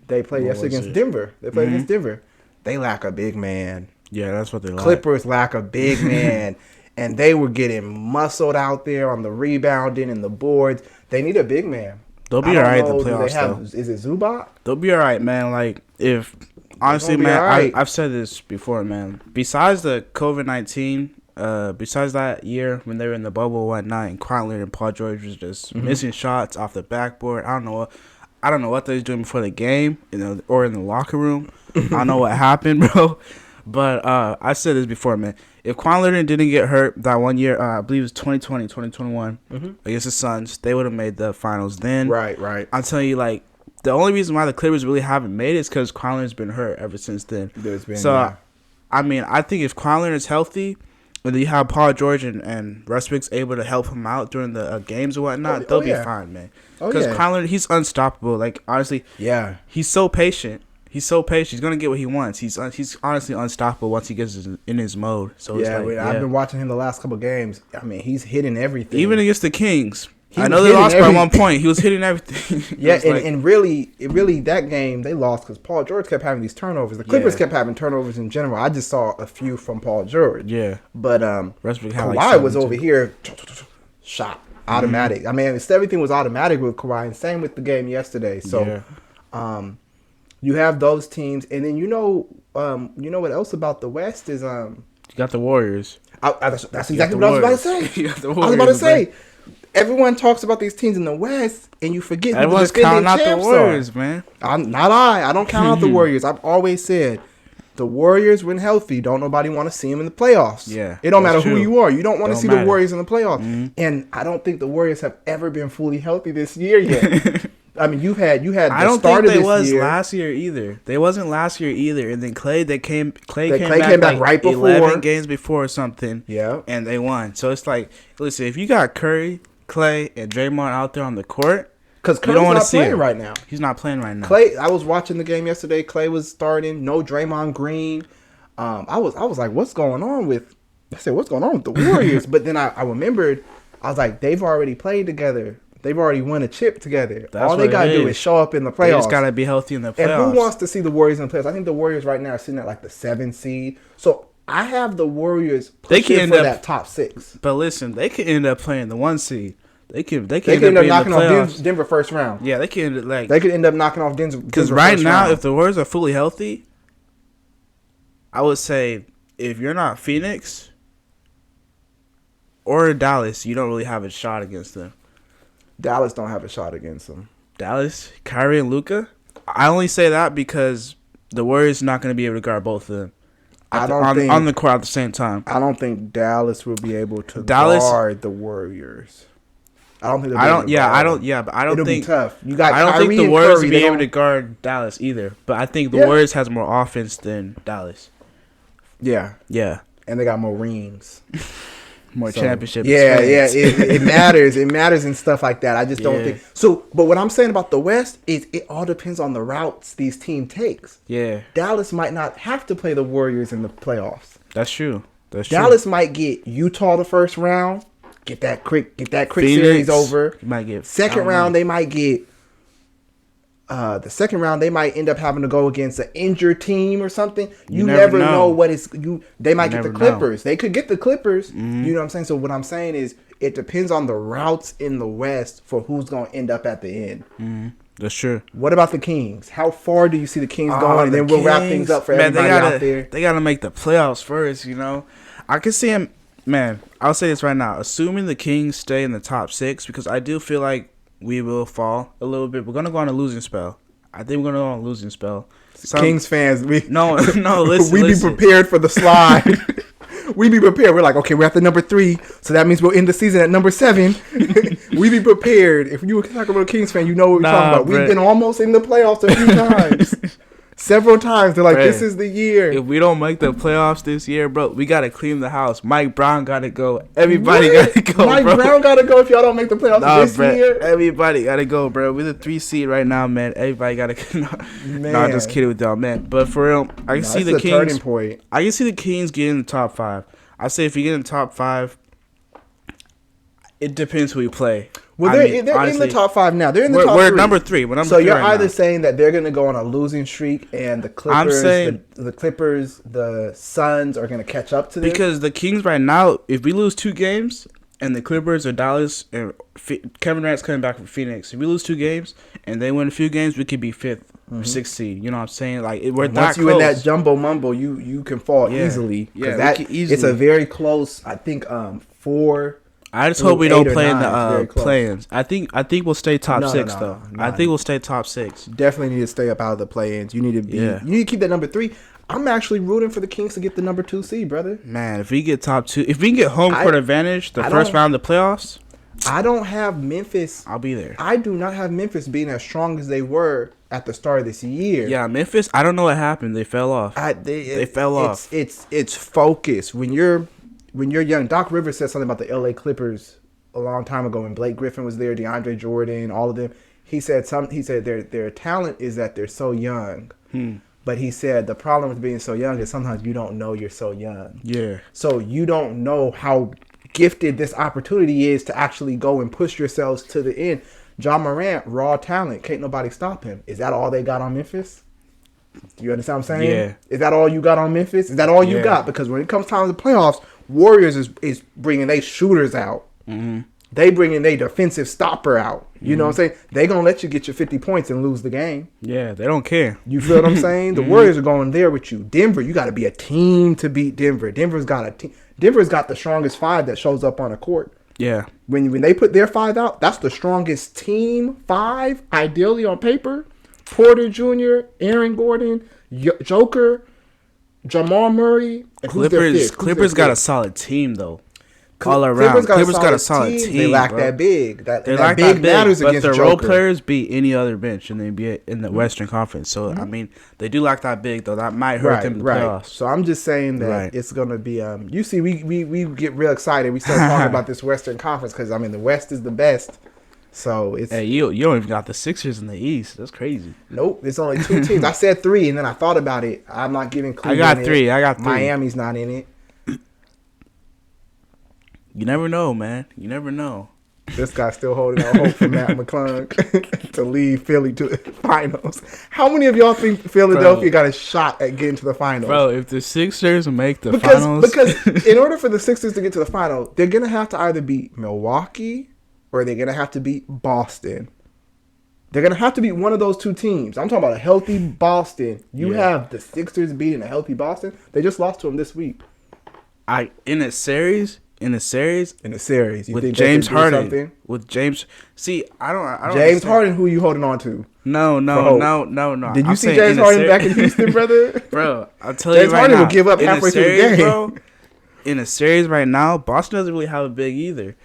They played yesterday against Denver. They played against Denver. They lack a big man. Yeah, that's what they lack. Clippers lack a big man, and they were getting muscled out there on the rebounding and the boards. They need a big man. They'll be all right in the playoffs, though. Is it Zubac? They'll be all right, man. Like, if honestly, man, right. I've said this before, man. Besides the COVID-19. Besides that year when they were in the bubble and whatnot, and Kawhi and Paul George was just missing shots off the backboard. I don't know what they was doing before the game, or in the locker room. I don't know what happened, bro. But I said this before, man. If Kawhi Leonard didn't get hurt that one year, I believe it was 2020, 2021, against the Suns, they would have made the finals then. Right. I'm telling you, like, the only reason why the Clippers really haven't made it is because Kawhi Leonard's been hurt ever since then. I mean, I think if Kawhi Leonard's healthy, and you have Paul George and Westbrook's able to help him out during the games and whatnot, they'll be fine, man. Because Kawhi Leonard, he's unstoppable. Like, honestly, he's so patient. He's going to get what he wants. He's honestly unstoppable once he gets in his mode. So I've been watching him the last couple of games. I mean, he's hitting everything. Even against the Kings. I know they lost by 1 point. He was hitting everything. And really that game, they lost because Paul George kept having these turnovers. The Clippers kept having turnovers in general. I just saw a few from Paul George. Yeah. But Kawhi was over here, shot, automatic. I mean, everything was automatic with Kawhi, and same with the game yesterday. So you have those teams. And then you know what else about the West is... You got the Warriors. That's exactly what I was about to say. You got the Warriors, I was about to say... Everyone talks about these teams in the West, and you forget who the defending champs are. Everyone's counting out the Warriors, man. I don't count out the Warriors. I've always said the Warriors, when healthy, don't nobody want to see them in the playoffs. Yeah, it don't matter who you are. You don't want to see the Warriors in the playoffs. And I don't think the Warriors have ever been fully healthy this year yet. I mean, you had. I don't think they was last year either. They wasn't last year either. And then Clay came back right before 11 games before or something. Yeah, and they won. So it's like, listen, if you got Curry, Clay, and Draymond out there on the court, because Curry's not playing right now. He's not playing right now. Clay, I was watching the game yesterday. Clay was starting. No Draymond Green. I was like, what's going on with? I said, what's going on with the Warriors? But then I remembered. I was like, they've already played together. They've already won a chip together. All they gotta do is show up in the playoffs. They just gotta be healthy in the playoffs. And who wants to see the Warriors in the playoffs? I think the Warriors right now are sitting at like the 7th seed. So I have the Warriors pushing for that top 6. But listen, they could end up playing the 1 seed. They could end up knocking off Denver first round. Yeah, they could end up knocking off Denver. Because right now, if the Warriors are fully healthy, I would say if you're not Phoenix or Dallas, you don't really have a shot against them. Dallas don't have a shot against them. Dallas, Kyrie and Luka. I only say that because the Warriors not going to be able to guard both of them. On the court at the same time. I don't think Dallas will be able to guard the Warriors. I don't think. But I don't It'll think be tough. You got. I don't Kyrie think the and Warriors Curry, will be able to guard Dallas either. But I think the Warriors has more offense than Dallas. Yeah. Yeah. And they got more rings. More championship experience. It matters. It matters and stuff like that. I just don't think so. But what I'm saying about the West is it all depends on the routes these teams takes. Yeah. Dallas might not have to play the Warriors in the playoffs. That's true. Dallas might get Utah the first round. Get that quick series over. Might get second round. They might get. The second round, they might end up having to go against an injured team or something. You never know what is you. They might get the Clippers. They could get the Clippers. Mm-hmm. You know what I'm saying? So what I'm saying is, it depends on the routes in the West for who's going to end up at the end. Mm-hmm. That's true. What about the Kings? How far do you see the Kings going? And then we'll wrap things up for everybody out there. They got to make the playoffs first. You know, I can see them. Man, I'll say this right now. Assuming the Kings stay in the top 6, because I do feel like we will fall a little bit. We're going to go on a losing spell. I think we're going to go on a losing spell. Kings fans, No, listen. We be prepared for the slide. We be prepared. We're like, okay, we're at the number 3, so that means we'll end the season at number 7. We be prepared. If you were talking about a Kings fan, you know what we're talking about. We've been almost in the playoffs a few times. Several times. They're like, this is the year. If we don't make the playoffs this year, bro, we got to clean the house. Mike Brown got to go. Everybody got to go, Mike Brown got to go if y'all don't make the playoffs this year. Everybody got to go, bro. We're the 3 seed right now, man. Everybody got to go. No, I'm just kidding with y'all, man. But for real, I can see the Kings. Turning point. I can see the Kings getting in the top 5. I say if you get in the top 5, it depends who you play. Well, they're honestly, in the top 5 now. They're in the top 3. We're number 3. We're number 3 you're either saying that they're going to go on a losing streak, and the Clippers, the Suns are going to catch up to them. Because the Kings right now, if we lose 2 games, and the Clippers or Dallas, and Kevin Durant's coming back from Phoenix, if we lose 2 games and they win a few games, we could be 5th or 6th seed. You know what I'm saying? Like we're that close. Once you in that jumbo mumbo, you can fall easily. Yeah, it's a very close. I think 4. I just hope we don't play in the play-ins. I think we'll stay top 6 though. I think we'll stay top 6. Definitely need to stay up out of the play-ins. You need to be. You need to keep that number 3. I'm actually rooting for the Kings to get the number 2 seed, brother. Man, if we get top 2, if we can get home court advantage the first round of the playoffs, I don't have Memphis. I'll be there. I do not have Memphis being as strong as they were at the start of this year. Yeah, Memphis. I don't know what happened. They fell off. They fell off. It's focus when you're young. Doc Rivers said something about the LA Clippers a long time ago when Blake Griffin was there, DeAndre Jordan, all of them. He said their talent is that they're so young. But he said the problem with being so young is sometimes you don't know you're so young. Yeah. So you don't know how gifted this opportunity is to actually go and push yourselves to the end. John Morant, raw talent. Can't nobody stop him. Is that all they got on Memphis? You understand what I'm saying? Yeah. Is that all you got on Memphis? Is that all you got? Because when it comes time to the playoffs, Warriors is bringing their shooters out. Mm-hmm. They bringing their defensive stopper out. You know what I'm saying? They going to let you get your 50 points and lose the game. Yeah, they don't care. You feel what I'm saying? The Warriors are going there with you. Denver, you got to be a team to beat Denver. Denver's got a team. Denver's got the strongest 5 that shows up on a court. Yeah. When they put their 5 out, that's the strongest team 5, ideally on paper. Porter Jr., Aaron Gordon, Joker, Jamal Murray. And Clippers got a solid team, though. All around. Clippers got a solid team. They lack that big. That lack big that matters but against their Joker. role players beat any other bench in the NBA in the Western Conference. So, I mean, they do lack that big, though. That might hurt them in the playoffs. So, I'm just saying that it's going to be you see, we get real excited. We start talking about this Western Conference because, I mean, the West is the best. So, it's... Hey, you don't even got the Sixers in the East. That's crazy. Nope. It's only 2 teams. I said 3, and then I thought about it. I'm not giving Cleveland I got 3. Miami's not in it. You never know, man. You never know. This guy's still holding out hope for Matt McClung to lead Philly to the finals. How many of y'all think Philadelphia got a shot at getting to the finals? Bro, if the Sixers make the finals... Because in order for the Sixers to get to the final, they're going to have to either beat Milwaukee or they're going to have to beat Boston. They're going to have to beat one of those 2 teams. I'm talking about a healthy Boston. You have the Sixers beating a healthy Boston. They just lost to them this week. In a series, you with think James Harden, something? With James, see, I don't. James Harden, who you holding on to? No. Did you I'm see saying James Harden back in Houston, brother? Bro, I'll tell you James right Harden now. will give up halfway through the game. Bro, in a series right now, Boston doesn't really have a big either.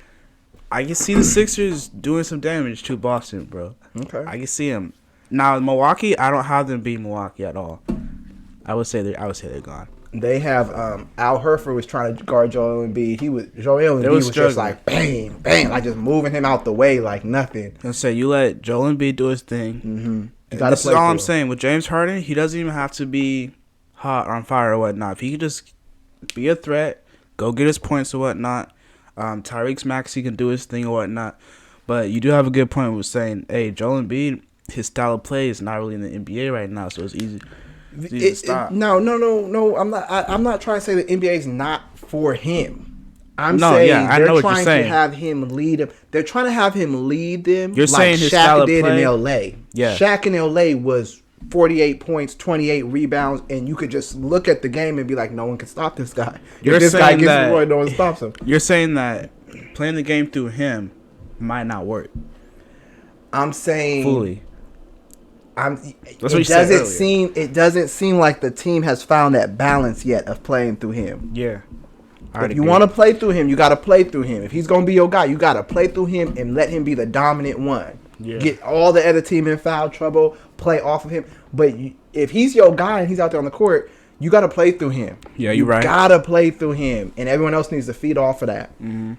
I can see the Sixers doing some damage to Boston, bro. Okay. I can see them. Now, Milwaukee, I don't have them beat Milwaukee at all. I would say they're gone. They have Al Horford was trying to guard Joel Embiid. Joel Embiid was just like bang, bang, like just moving him out the way like nothing. And say you let Joel Embiid do his thing. Mm-hmm. This is all I'm saying with James Harden. He doesn't even have to be hot on fire or whatnot. If he could just be a threat, go get his points or whatnot. Tyrese Maxey can do his thing or whatnot. But you do have a good point with saying, hey, Joel Embiid, his style of play is not really in the NBA right now, so it's easy. To stop. No. I'm not trying to say the NBA is not for him. I'm saying they're trying to have him lead them. They're trying to have him lead them. You're like saying his Shaq style of did play? in LA. Yeah, Shaq in LA was 48 points, 28 rebounds, and you could just look at the game and be like, no one can stop this guy. If this guy gets the ball, no one stops him. You're saying that playing the game through him might not work. I'm saying fully. It doesn't seem like the team has found that balance yet of playing through him. Yeah. If you want to play through him, you got to play through him. If he's gonna be your guy, you got to play through him and let him be the dominant one. Yeah. Get all the other team in foul trouble, play off of him. But if he's your guy and he's out there on the court, you got to play through him. Yeah, you're right. You got to play through him, and everyone else needs to feed off of that. Mm-hmm.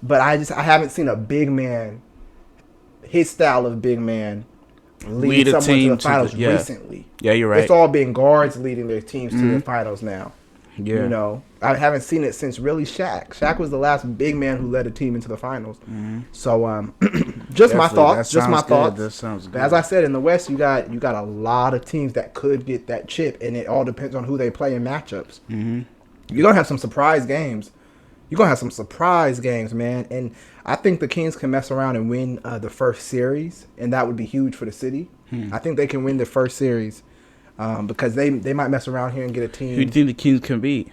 But I haven't seen a big man, his style of big man, lead someone to the finals recently. Yeah, you're right. It's all been guards leading their teams to the finals now. Yeah. You know, I haven't seen it since really Shaq. Shaq was the last big man who led a team into the finals. Mm-hmm. So, just my thoughts. That sounds good. But as I said, in the West, you got a lot of teams that could get that chip, and it all depends on who they play in matchups. Mm-hmm. You're gonna have some surprise games. You're gonna have some surprise games, man. And I think the Kings can mess around and win the first series, and that would be huge for the city. I think they can win the first series. Because they might mess around here and get a team. Who do you think the Kings can beat?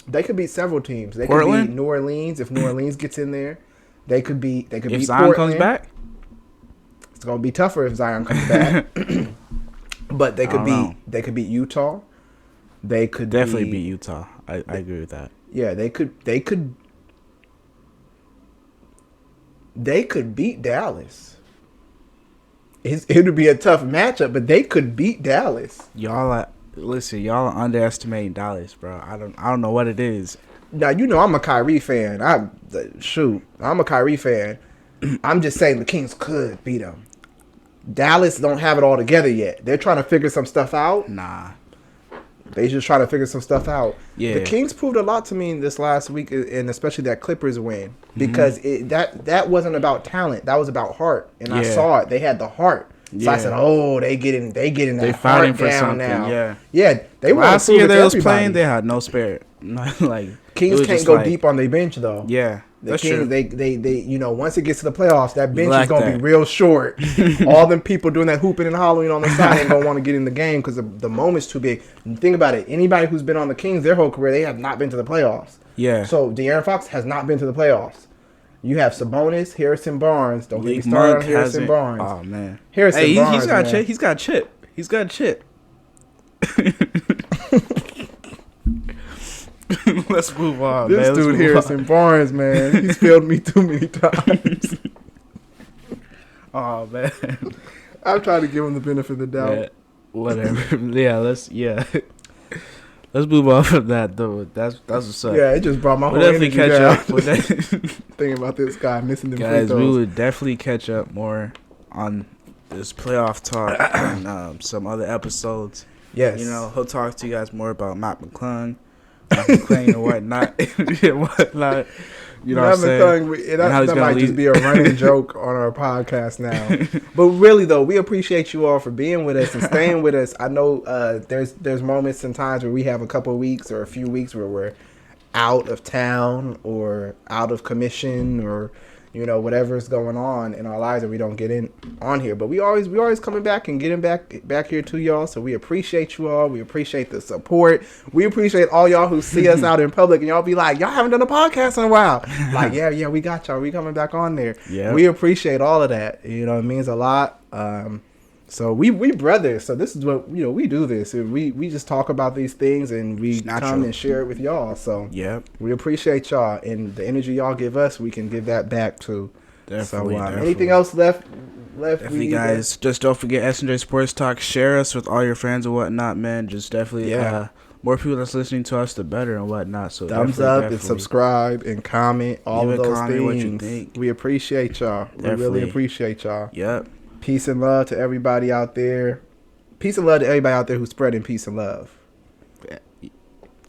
They could beat several teams. They Portland? could beat New Orleans if New Orleans gets in there. They could beat if Zion Portland. comes back. It's gonna be tougher if Zion comes back. But they could beat Utah. They could definitely beat Utah. I agree with that. Yeah, they could beat Dallas. It would be a tough matchup, but they could beat Dallas. Y'all are underestimating Dallas, bro. I don't know what it is. Now you know I'm a Kyrie fan. I'm a Kyrie fan. I'm just saying the Kings could beat them. Dallas don't have it all together yet. They're trying to figure some stuff out. Nah. They just trying to figure some stuff out. Yeah. The Kings proved a lot to me this last week, and especially that Clippers win, because that wasn't about talent. That was about heart, and I saw it. They had the heart. So I said, "Oh, they getting that heart for down something now." Yeah. They were last year they was playing. They had no spirit. Like Kings can't go deep on their bench though. Yeah. The Kings, they once it gets to the playoffs, that bench is gonna be real short. All them people doing that hooping and hollering on the side ain't gonna want to get in the game because the moment's too big. And think about it. Anybody who's been on the Kings their whole career, they have not been to the playoffs. Yeah. So De'Aaron Fox has not been to the playoffs. You have Sabonis, Harrison Barnes. Don't get me started on Harrison Barnes. Oh man, Harrison Barnes. He's got a chip. Let's move on. This dude Harrison Barnes, man, he's failed me too many times. Oh man, I've tried to give him the benefit of the doubt. Yeah, whatever. Let's move on from that though. That's what's up. Yeah, it just brought my whole energy down. Thinking about this guy missing the free throws. Guys, we would definitely catch up more on this playoff talk and some other episodes. Yes, you know, he'll talk to you guys more about McClung and whatnot. You know what I'm saying? That might just be a running joke on our podcast now. But really, though, we appreciate you all for being with us and staying with us. I know there's moments and times where we have a couple of weeks or a few weeks where we're out of town or out of commission or, whatever's going on in our lives that we don't get in on here. But we always coming back and getting back here to y'all. So we appreciate you all. We appreciate the support. We appreciate all y'all who see us out in public and y'all be like, y'all haven't done a podcast in a while. Like, yeah, we got y'all. We coming back on there. Yeah. We appreciate all of that. It means a lot. So we brothers. So this is what we do this. We just talk about these things and we come and share it with y'all. So we appreciate y'all and the energy y'all give us. We can give that back too. Definitely. So anything else left? Definitely, guys. Just don't forget S&J Sports Talk. Share us with all your friends and whatnot, man. Just definitely. More people that's listening to us, the better and whatnot. So thumbs up and subscribe and comment. All of those things. What you think. We appreciate y'all. We really appreciate y'all. Yep. Peace and love to everybody out there. Peace and love to everybody out there who's spreading peace and love.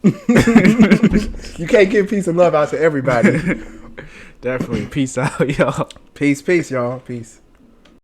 You can't give peace and love out to everybody. Definitely. Peace out, y'all. Peace, y'all. Peace.